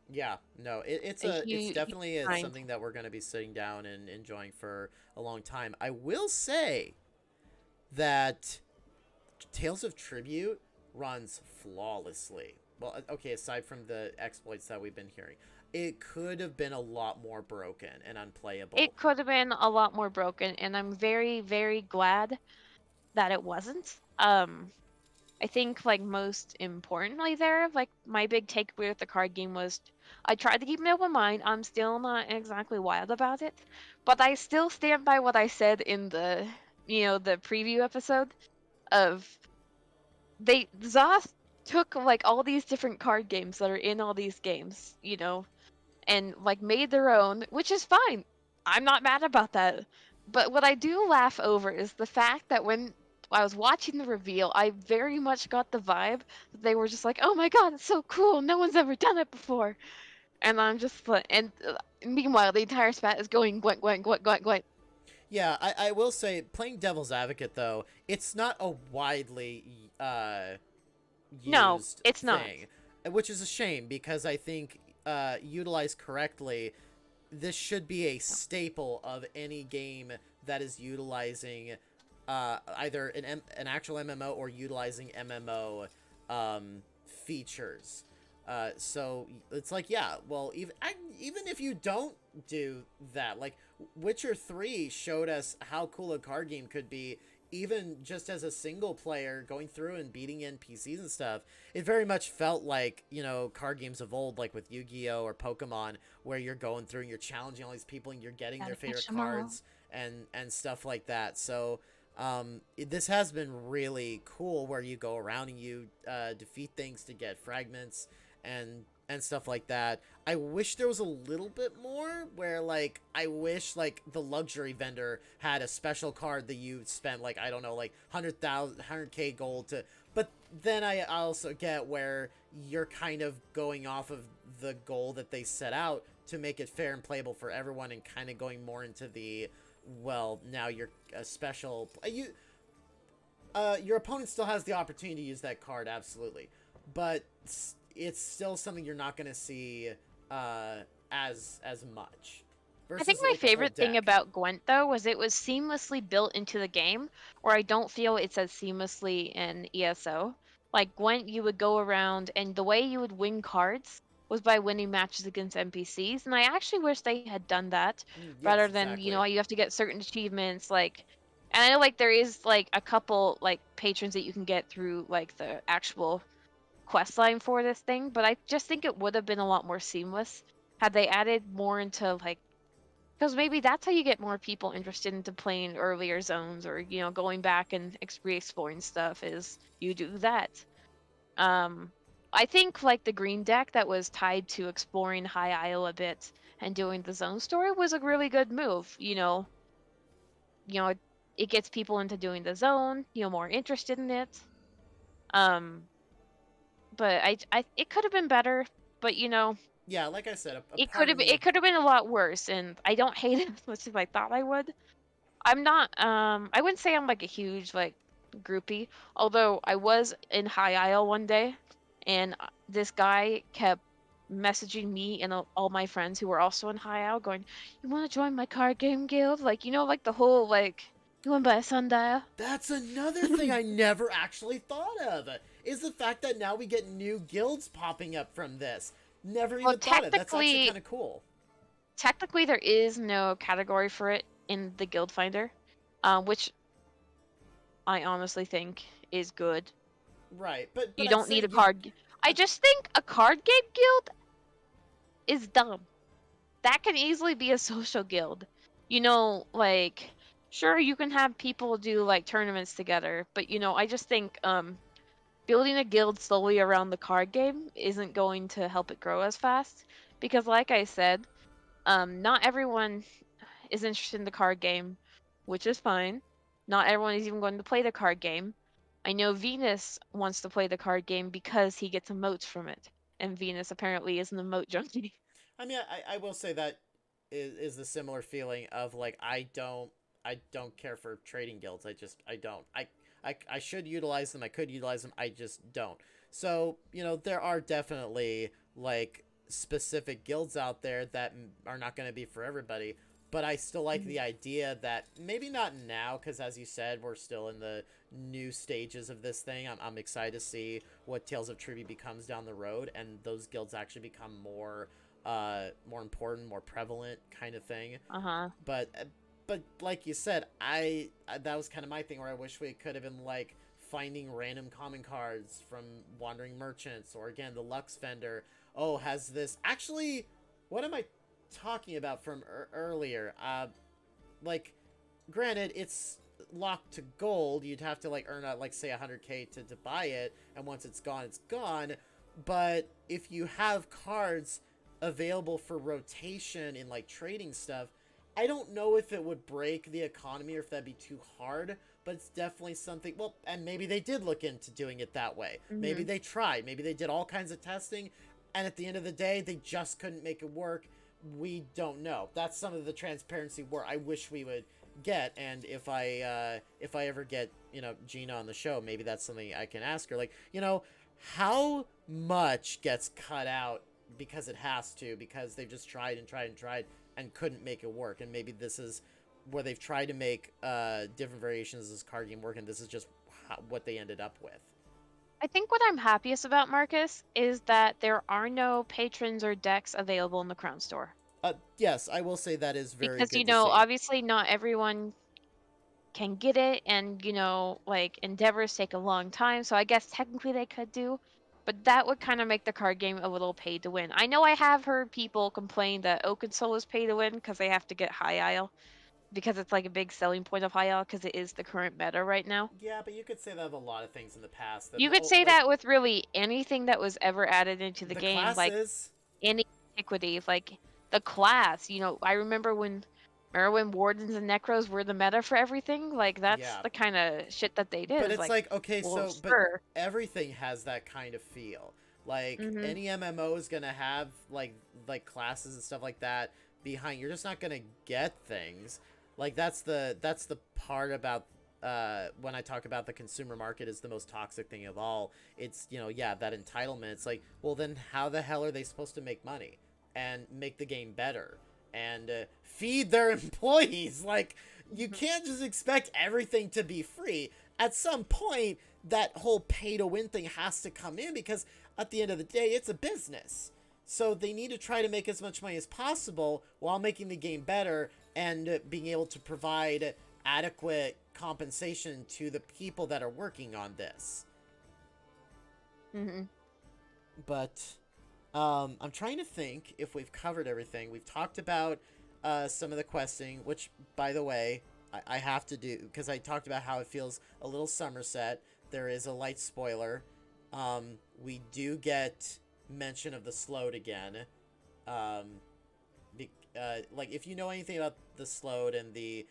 Yeah, no, A it's huge definitely grind. something that we're going to be sitting down and enjoying for a long time. I will say that Tales of Tribute runs flawlessly. Well, okay, aside from the exploits that we've been hearing, it could have been a lot more broken and unplayable. It could have been a lot more broken, and I'm very, very glad that it wasn't. I think like most importantly there, like my big takeaway with the card game was I tried to keep an open mind. I'm still not exactly wild about it, but I still stand by what I said in the preview episode of Zoth took like all these different card games that are in all these games, and like made their own, which is fine. I'm not mad about that. But what I do laugh over is the fact that when I was watching the reveal, I very much got the vibe that they were just like, "Oh my god, it's so cool! No one's ever done it before." And I'm just like, and meanwhile, the entire spat is going gwent, gwent, gwent, gwent, gwent. Yeah, I will say, playing devil's advocate though, it's not a widely No, used it's not. thing, which is a shame because I think utilized correctly, this should be a No. staple of any game that is utilizing either an actual MMO or utilizing MMO features. So it's like, yeah, well, even if you don't do that, like Witcher 3 showed us how cool a card game could be, even just as a single player going through and beating NPCs and stuff. It very much felt like, card games of old, like with Yu-Gi-Oh! Or Pokemon, where you're going through and you're challenging all these people and you're getting their Gotta catch favorite them all. cards and stuff like that. So this has been really cool, where you go around and you defeat things to get fragments and stuff like that. I wish there was a little bit more, where like I wish like the luxury vendor had a special card that you spent, like, I don't know, like 100k gold to. But then I also get where you're kind of going off of the goal that they set out to make it fair and playable for everyone, and kind of going more into the, well, now you're a special your opponent still has the opportunity to use that card, absolutely, but it's still something you're not going to see as much I think versus my like a whole favorite thing deck. about Gwent though was it was seamlessly built into the game, where I don't feel it's as seamlessly in ESO. Like Gwent, you would go around, and the way you would win cards was by winning matches against NPCs, and I actually wish they had done that Yes, rather than exactly. you have to get certain achievements like. And I know like there is like a couple like patrons that you can get through like the actual quest line for this thing, but I just think it would have been a lot more seamless had they added more into like, because maybe that's how you get more people interested into playing earlier zones, or going back and re-exploring stuff, is you do that. um I think like the green deck that was tied to exploring High Isle a bit and doing the zone story was a really good move. It gets people into doing the zone, more interested in it. um but I it could have been better, but Yeah, like I said, a it could part of have me. it could have been a lot worse, and I don't hate it as much as I thought I would. I'm not I wouldn't say I'm like a huge like groupie, although I was in High Isle one day, and this guy kept messaging me and all my friends who were also in High Isle going, "You want to join my card game guild?" Like, like the whole like, "You want to buy a sundial?" That's another thing I never actually thought of, is the fact that now we get new guilds popping up from this. Never Well, even thought of. That's actually kind of cool. technically there is no category for it in the guild finder, which I honestly think is good. Right, but You I'm don't need a saying you. card. I Uh, just think a card game guild is dumb. That can easily be a social guild. Like, sure, you can have people do like tournaments together, but I just think building a guild solely around the card game isn't going to help it grow as fast, because like I said, not everyone is interested in the card game which is fine. Not everyone is even going to play the card game. I know Venus wants to play the card game because he gets emotes from it, and Venus apparently is an emote junkie. I mean, I will say that is the similar feeling of like I don't care for trading guilds. I don't. I should utilize them. I could utilize them. I just don't. So, you know, there are definitely like specific guilds out there that are not going to be for everybody, but I still like the idea that maybe not now, because as you said, we're still in the new stages of this thing. I'm excited to see what Tales of Trivia becomes down the road, and those guilds actually become more important, more prevalent kind of thing. Uh-huh. But like you said, I that was kind of my thing where I wish we could have been like finding random common cards from wandering merchants, or again the Lux vendor. Oh, has this actually? What am I talking about from earlier? Like, granted, it's locked to gold. You'd have to like earn like say 100k to buy it, and once it's gone, it's gone. But if you have cards available for rotation in like trading stuff, I don't know if it would break the economy or if that'd be too hard, but it's definitely something. Well, and maybe they did look into doing it that way. Maybe they tried. Maybe they did all kinds of testing, and at the end of the day, they just couldn't make it work. We don't know. That's some of the transparency where I wish we would get. And if I ever get, you know, Gina on the show, maybe that's something I can ask her. Like, you know, how much gets cut out because it has to, because they've just tried and tried and tried and couldn't make it work. And maybe this is where they've tried to make different variations of this card game work, and this is just what they ended up with. I think what I'm happiest about, Marcus, is that there are no patrons or decks available in the Crown Store. Yes, I will say that is very Because, good you to know, see. obviously not everyone can get it, and, you know, like, endeavors take a long time, so I guess technically they could do, but that would kind of make the card game a little pay to win. I know I have heard people complain that Oaken Soul is pay to win because they have to get High Isle, because it's like a big selling point of High Isle because it is the current meta right now. Yeah, but you could say that of a lot of things in the past. That You could say like that with really anything that was ever added into the the game, like classes. any antiquity, like the class. You know, I remember when Wardens and Necros were the meta for everything. Like that's Yeah, the kind of shit that they did. but Is it's like, like, okay, well, so but sure. everything has that kind of feel. Like Mhm. any MMO is gonna have like classes and stuff like that behind. You're just not gonna get things. Like that's the part about when I talk about the consumer market is the most toxic thing of all. It's, you know, yeah, that entitlement. It's like, well, then how the hell are they supposed to make money and make the game better and feed their employees? Like, you can't just expect everything to be free. At some point, that whole pay to win thing has to come in, because at the end of the day, it's a business. So they need to try to make as much money as possible while making the game better and being able to provide adequate compensation to the people that are working on this. Mhm. But I'm trying to think if we've covered everything. We've talked about some of the questing, which, by the way, I have to do because I talked about how it feels a little Somerset. There is a light spoiler. We do get mention of the Slode again. Um, like, if you know anything about the Slode and the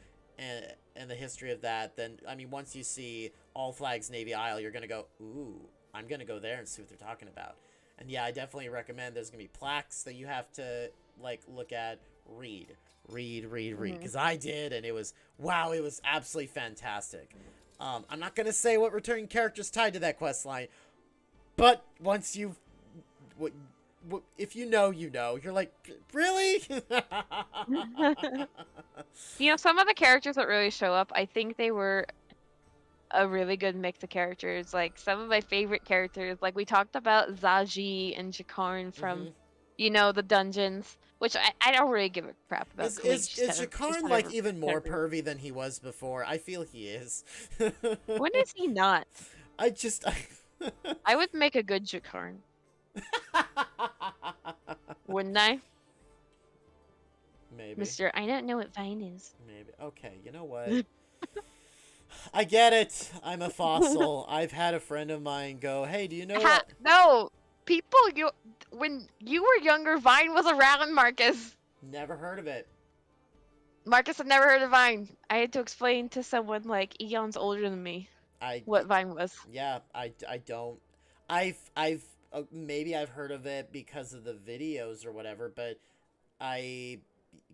history of that, then I mean, once you see All Flags Navy Isle, you're gonna go, ooh, I'm gonna go there and see what they're talking about. And yeah, I definitely recommend. There's gonna be plaques that you have to like look at, read, Mhm. because I did, and it was, wow, it was absolutely fantastic. I'm not gonna say what returning characters tied to that quest line, but once you, if you know, you know. You're like, really? You know, some of the characters that really show up, I think they were a really good mix of characters. Like some of my favorite characters, like we talked about Zaji and Jakarn from, Mm-hmm. you know, the dungeons, which I don't really give a crap about Is Khalid. is is She's Jakarn kind of like a even more character. pervy than he was before? I feel he is. When is he not? I just I would make a good Jakarn, wouldn't I? maybe, Mister, I don't know what Vine is. maybe. Okay, you know what? I get it. I'm a fossil. I've had a friend of mine go, "Hey, do you know what?" No, people, when you were younger, Vine was around, Marcus. Never heard of it. Marcus had never heard of Vine. I had to explain to someone like eons older than me I what Vine was. yeah, I don't. I've maybe I've heard of it because of the videos or whatever, but I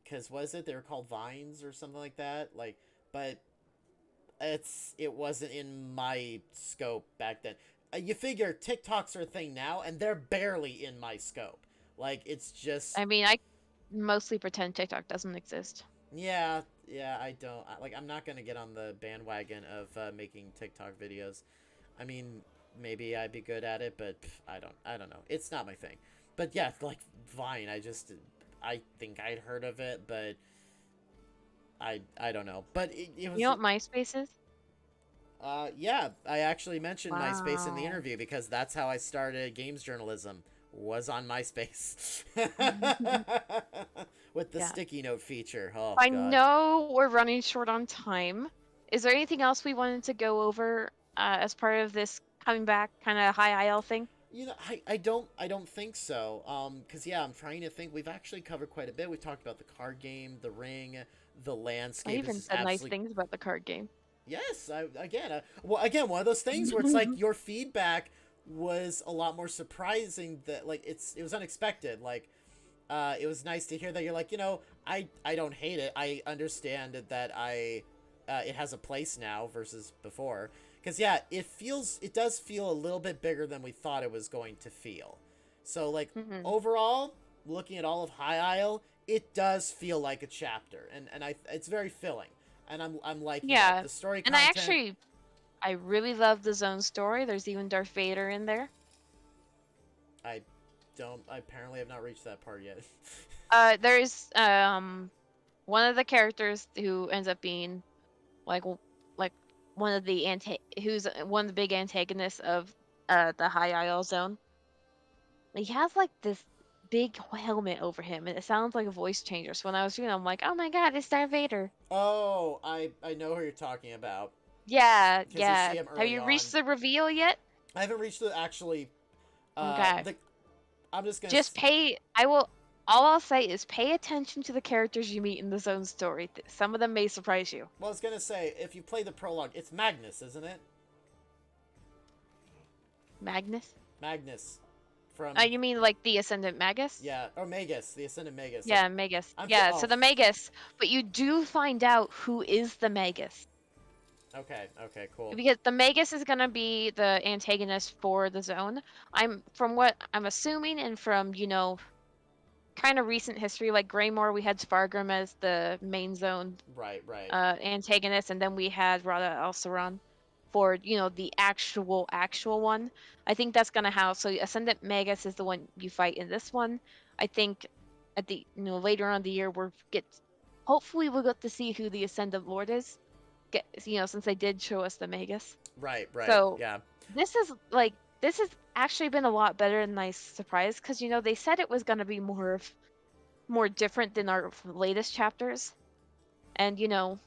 because was it they were called Vines or something like that, like, but it wasn't in my scope back then. You figure TikToks are a thing now, and they're barely in my scope. Like it's just I mean, I mostly pretend TikTok doesn't exist. yeah, yeah. I don't like. I'm not gonna get on the bandwagon of making TikTok videos. I mean, maybe I'd be good at it, but I don't know. It's not my thing. But yeah, like Vine, I think I'd heard of it, but I don't know. But it You was know what MySpace is? yeah, I actually mentioned MySpace in the Wow. interview because that's how I started games journalism. Was on MySpace with the Yeah. sticky note feature. Oh I god. know we're running short on time. Is there anything else we wanted to go over as part of this coming back kind of high IL thing? You know, I don't think so. Cause yeah, I'm trying to think. We've actually covered quite a bit. We've talked about the card game, the ring, the I landscape. This even is said nice absolutely things about the card game. yes. Again, one of those things where it's like your feedback was a lot more surprising. That like it was unexpected. Like, it was nice to hear that you're like, I don't hate it. I understand that it has a place now versus before. Because yeah, it does feel a little bit bigger than we thought it was going to feel. So like hmm overall, looking at all of High Isle, it does feel like a chapter, and it's very filling, and I'm liking it. Yeah. The story And content, I really love the Zone story. There's even Darth Vader in there. I I apparently have not reached that part yet. There's one of the characters who ends up being like like one of the who's one of the big antagonists of the High Isle Zone. He has like this big helmet over him, and it sounds like a voice changer. So when I was doing it, I'm like, oh my god, it's Darth Vader. Oh, I know who you're talking about Yeah, because you yeah. see him Have early you on. reached the reveal yet? I haven't reached the actually. Okay. The I'm just gonna. Just pay. I will. All I'll say is pay attention to the characters you meet in the Zone story. Some of them may surprise you. Well, I was gonna say if you play the prologue, it's Magnus, isn't it? Magnus? Magnus from You mean like the Ascendant Magus? yeah, or Magus, the Ascended Magus. Yeah, Magus. I'm Yeah, so oh the Magus. But you do find out who is the Magus. okay, cool. Because the Magus is gonna be the antagonist for the zone. I'm from what I'm assuming and from, kind of recent history, like Greymore, we had Spargrim as the main zone Right. antagonist, and then we had Rada Alceron for, the actual one. I think that's gonna have so Ascendant Magus is the one you fight in this one. I think at the later on in the year hopefully we'll get to see who the Ascendant Lord is. Since they did show us the Magus. Right. So Yeah. this has actually been a lot better and nice surprise because they said it was gonna be more different than our latest chapters.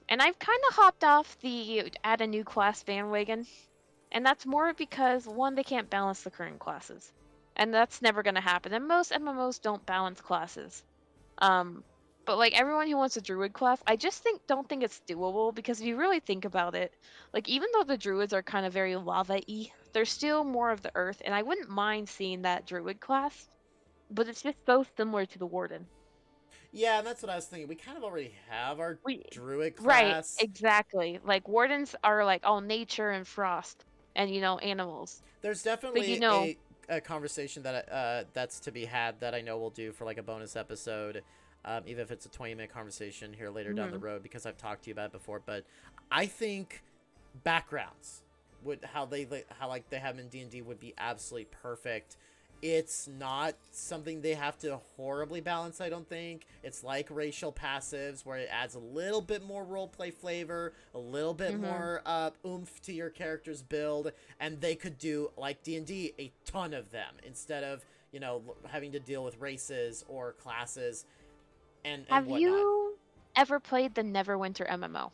And I've kind of hopped off the add a new class bandwagon, and that's more because one, they can't balance the current classes, and that's never gonna happen. And most MMOs don't balance classes. Um, but like everyone who wants a druid class, I just don't think it's doable because if you really think about it, like even though the druids are kind of very lava-y, they're still more of the earth, and I wouldn't mind seeing that druid class, but it's just so similar to the warden. Yeah, and that's what I was thinking. We kind of already have our We druid Right, class. exactly. Like wardens are like all nature and frost and animals. There's But definitely a conversation that's to be had that I know we'll do for like a bonus episode, even if it's a 20-minute conversation here later down the mhm. road because I've talked to you about it before. But I think backgrounds would how like they have in D&D would be absolutely perfect. It's not something they have to horribly balance, I don't think. It's like racial passives where it adds a little bit more roleplay flavor, a little bit Mhm. more oomph to your character's build, and they could do, like D&D, a ton of them instead of, having to deal with races or classes and Have whatnot. you ever played the Neverwinter MMO?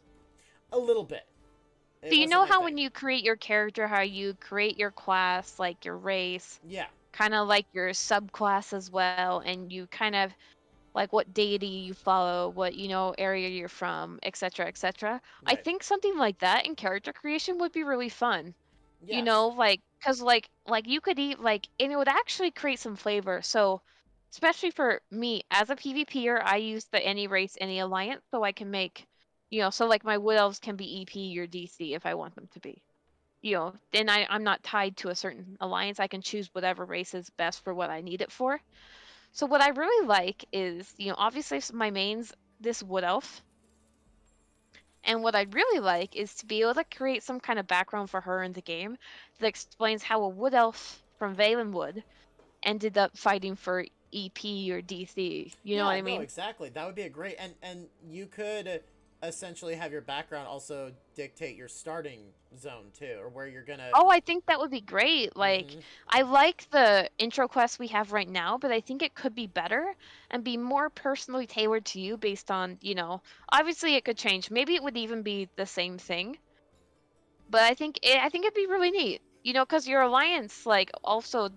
A little bit. So It you wasn't know my how thing. when you create your character, how you create your class, like your race, Yeah. kind of like your subclass as well, and you kind of like what deity you follow, what, area you're from, etc., etc. I Right. think something like that in character creation would be really fun. Yes. Like, cause like you could eat like, and it would actually create some flavor. So, especially for me as a PvPer, I use the any race, any alliance, so I can make, so like my wood elves can be EP or DC if I want them to be. Then I'm not tied to a certain alliance. I can choose whatever race is best for what I need it for. So what I really like is, obviously my main's this wood elf. And what I'd really like is to be able to create some kind of background for her in the game that explains how a wood elf from Valenwood ended up fighting for EP or DC. You know what Yeah, I no, mean? exactly. That would be a great, and you could essentially have your background also dictate your starting zone too, or where you're gonna. Oh, I think that would be great. Like, Mm-hmm. I like the intro quest we have right now, but I think it could be better and be more personally tailored to you based on, obviously it could change. Maybe it would even be the same thing, but I think it'd be really neat. Because your alliance, like, also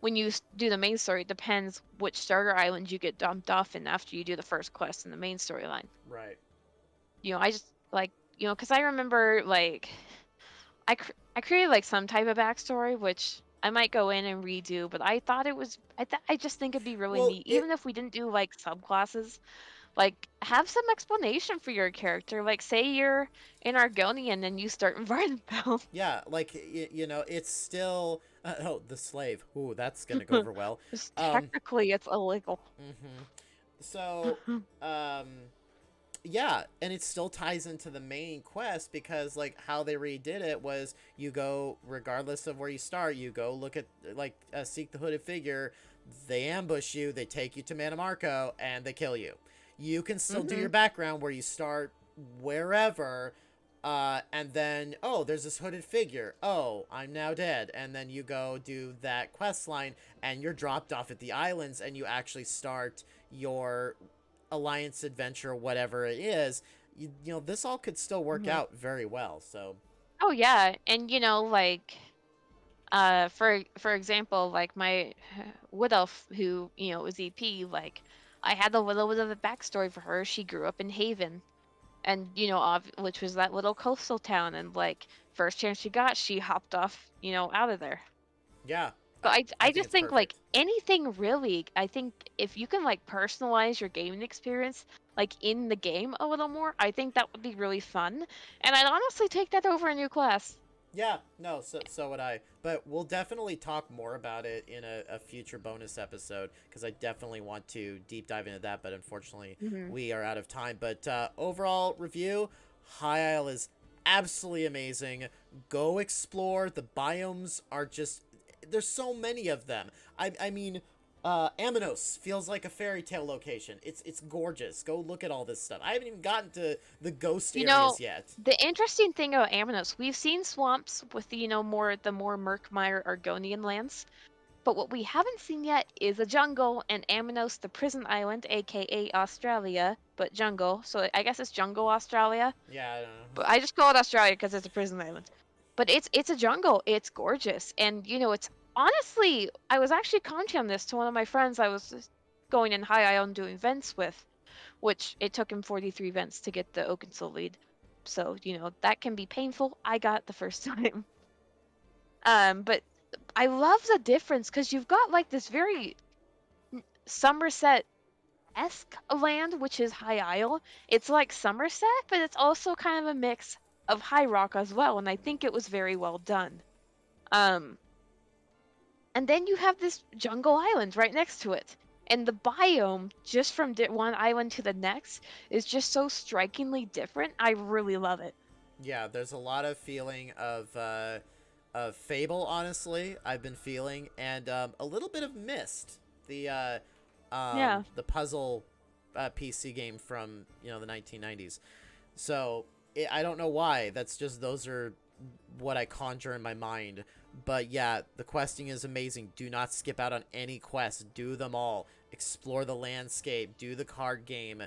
when you do the main story, it depends which starter island you get dumped off in after you do the first quest in the main storyline. Right. I just like, because I remember like I created like some type of backstory, which I might go in and redo, but I thought it was I just think it'd be really Well, neat, it even if we didn't do like subclasses. Like have some explanation for your character. Like say you're in Argonian and you start in Vardenfell. yeah, like it's still oh, the slave. Ooh, that's gonna go over well. Just Um. technically it's illegal. Mm-hmm. So, um, yeah, and it still ties into the main quest because like how they redid it was you go regardless of where you start, you go look at like seek the hooded figure, they ambush you, they take you to Manamarco, and they kill you. You can still do Hmm. your background where you start wherever, and then oh, there's this hooded figure, oh, I'm now dead, and then you go do that quest line and you're dropped off at the islands and you actually start your alliance adventure, whatever it is. This all could still work Hmm. out very well. So Oh yeah, and like for example, like my wood elf who was EP, like I had a little bit of a backstory for her. She grew up in Haven, and which was that little coastal town, and like first chance she got, she hopped off, out of there. yeah, So I, I I think just it's think like perfect. anything really, I think if you can like personalize your gaming experience like in the game a little more, I think that would be really fun. And I'd honestly take that over a new class. Yeah, no, so would I. But we'll definitely talk more about it in a future bonus episode because I definitely want to deep dive into that. But unfortunately, Hmm. we are out of time. But overall review, High Isle is absolutely amazing. Go explore. The biomes are just there's so many of them. I mean, Aminos feels like a fairy tale location. It's gorgeous. Go look at all this stuff. I haven't even gotten to the ghost You know, areas yet. the interesting thing about Aminos, we've seen swamps with the more Murkmire Argonian lands, but what we haven't seen yet is a jungle, and Aminos, the prison island, aka Australia, but jungle. So I guess it's jungle Australia, Yeah, I don't know. but I just call it Australia because it's a prison island. But it's a jungle. It's gorgeous, and it's honestly, I was actually commenting on this to one of my friends I was going in High Island doing vents with, which it took him 43 vents to get the Oakensill lead. So, that can be painful. I got it the first time. But I love the difference because you've got like this very Somerset-esque land, which is High Isle. It's like Somerset, but it's also kind of a mix of High Rock as well, and I think it was very well done. Um, and then you have this jungle island right next to it. And the biome, just from one island to the next, is just so strikingly different. I really love it. Yeah, there's a lot of feeling of Fable. Honestly, I've been feeling, and a little bit of Mist, Yeah. the puzzle PC game from the 1990s. So I don't know why. That's just those are what I conjure in my mind. But yeah, the questing is amazing. Do not skip out on any quests. Do them all. Explore the landscape. Do the card game.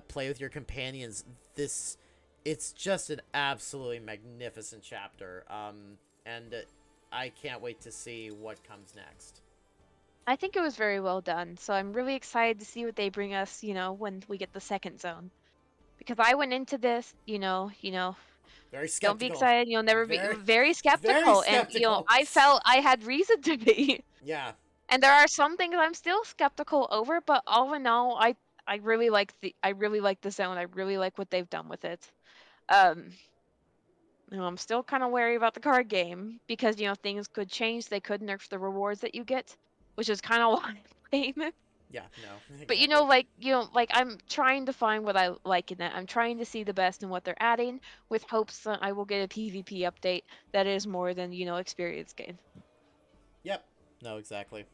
Play with your companions. It's just an absolutely magnificent chapter. And I can't wait to see what comes next. I think it was very well done. So I'm really excited to see what they bring us, when we get the second zone. Because I went into this, Very don't be skeptical. excited, never be Very, very very skeptical. And, skeptical. I felt I had reason to be. Yeah. And there are some things I'm still skeptical over, but all in all, I really like the zone. I really like what they've done with it. Um, I'm still kind of wary about the card game because things could change. They could nerf the rewards that you get, which is kind of why I'm playing it. Yeah. No. But Exactly. like I'm trying to find what I like in it. I'm trying to see the best in what they're adding, with hopes that I will get a PvP update that is more than experience gain. Yep. No. Exactly.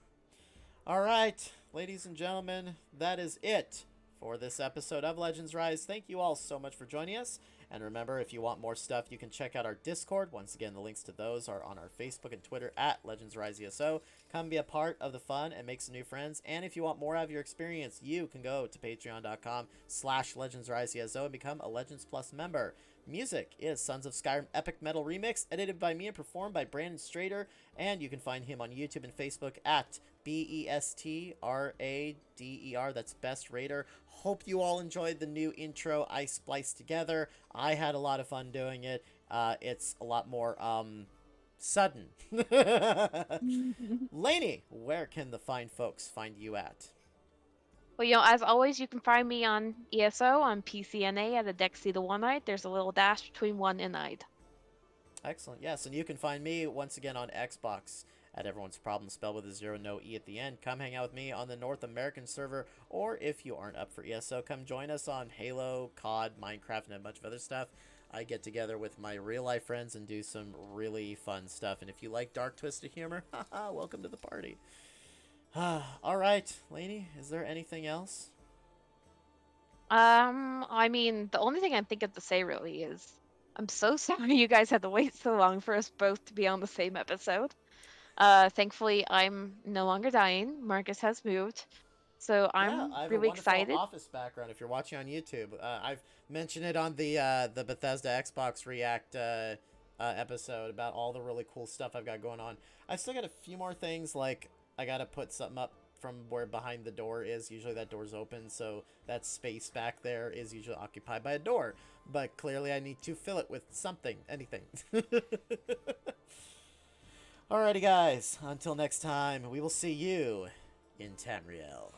All right, ladies and gentlemen, that is it for this episode of Legends Rise. Thank you all so much for joining us. And remember, if you want more stuff, you can check out our Discord. Once again, the links to those are on our Facebook and Twitter at LegendsRiseESO. Come be a part of the fun and make some new friends. And if you want more out of your experience, you can go to patreon.com/LegendsRiseESO and become a Legends Plus member. Music is Sons of Skyrim Epic Metal Remix, edited by me and performed by Brandon Strader. And you can find him on YouTube and Facebook at BESTRADER. That's Best Raider. Hope you all enjoyed the new intro I spliced together. I had a lot of fun doing it. It's a lot more sudden. Lainy, where can the fine folks find you at? Well, as always, you can find me on ESO on PCNA at a Dexy the One-Eyed. There's a little dash between one and eyed. Excellent. Yes, and you can find me once again on Xbox at Everyone's Problem, spelled with a zero, no E at the end. Come hang out with me on the North American server, or if you aren't up for ESO, come join us on Halo, COD, Minecraft, and a bunch of other stuff. I get together with my real-life friends and do some really fun stuff. And if you like dark, twisted humor, haha, welcome to the party. All right, Lainey, is there anything else? I mean, the only thing I'm thinking to say really is I'm so sorry you guys had to wait so long for us both to be on the same episode. Thankfully, I'm no longer dying. Marcus has moved, so Yeah, I'm I have a really wonderful excited. Office background. If you're watching on YouTube, I've mentioned it on the Bethesda Xbox React episode about all the really cool stuff I've got going on. I still got a few more things, like I gotta put something up from where behind the door is. Usually that door's open, so that space back there is usually occupied by a door. But clearly I need to fill it with something, anything. Alrighty, guys. Until next time, we will see you in Tamriel.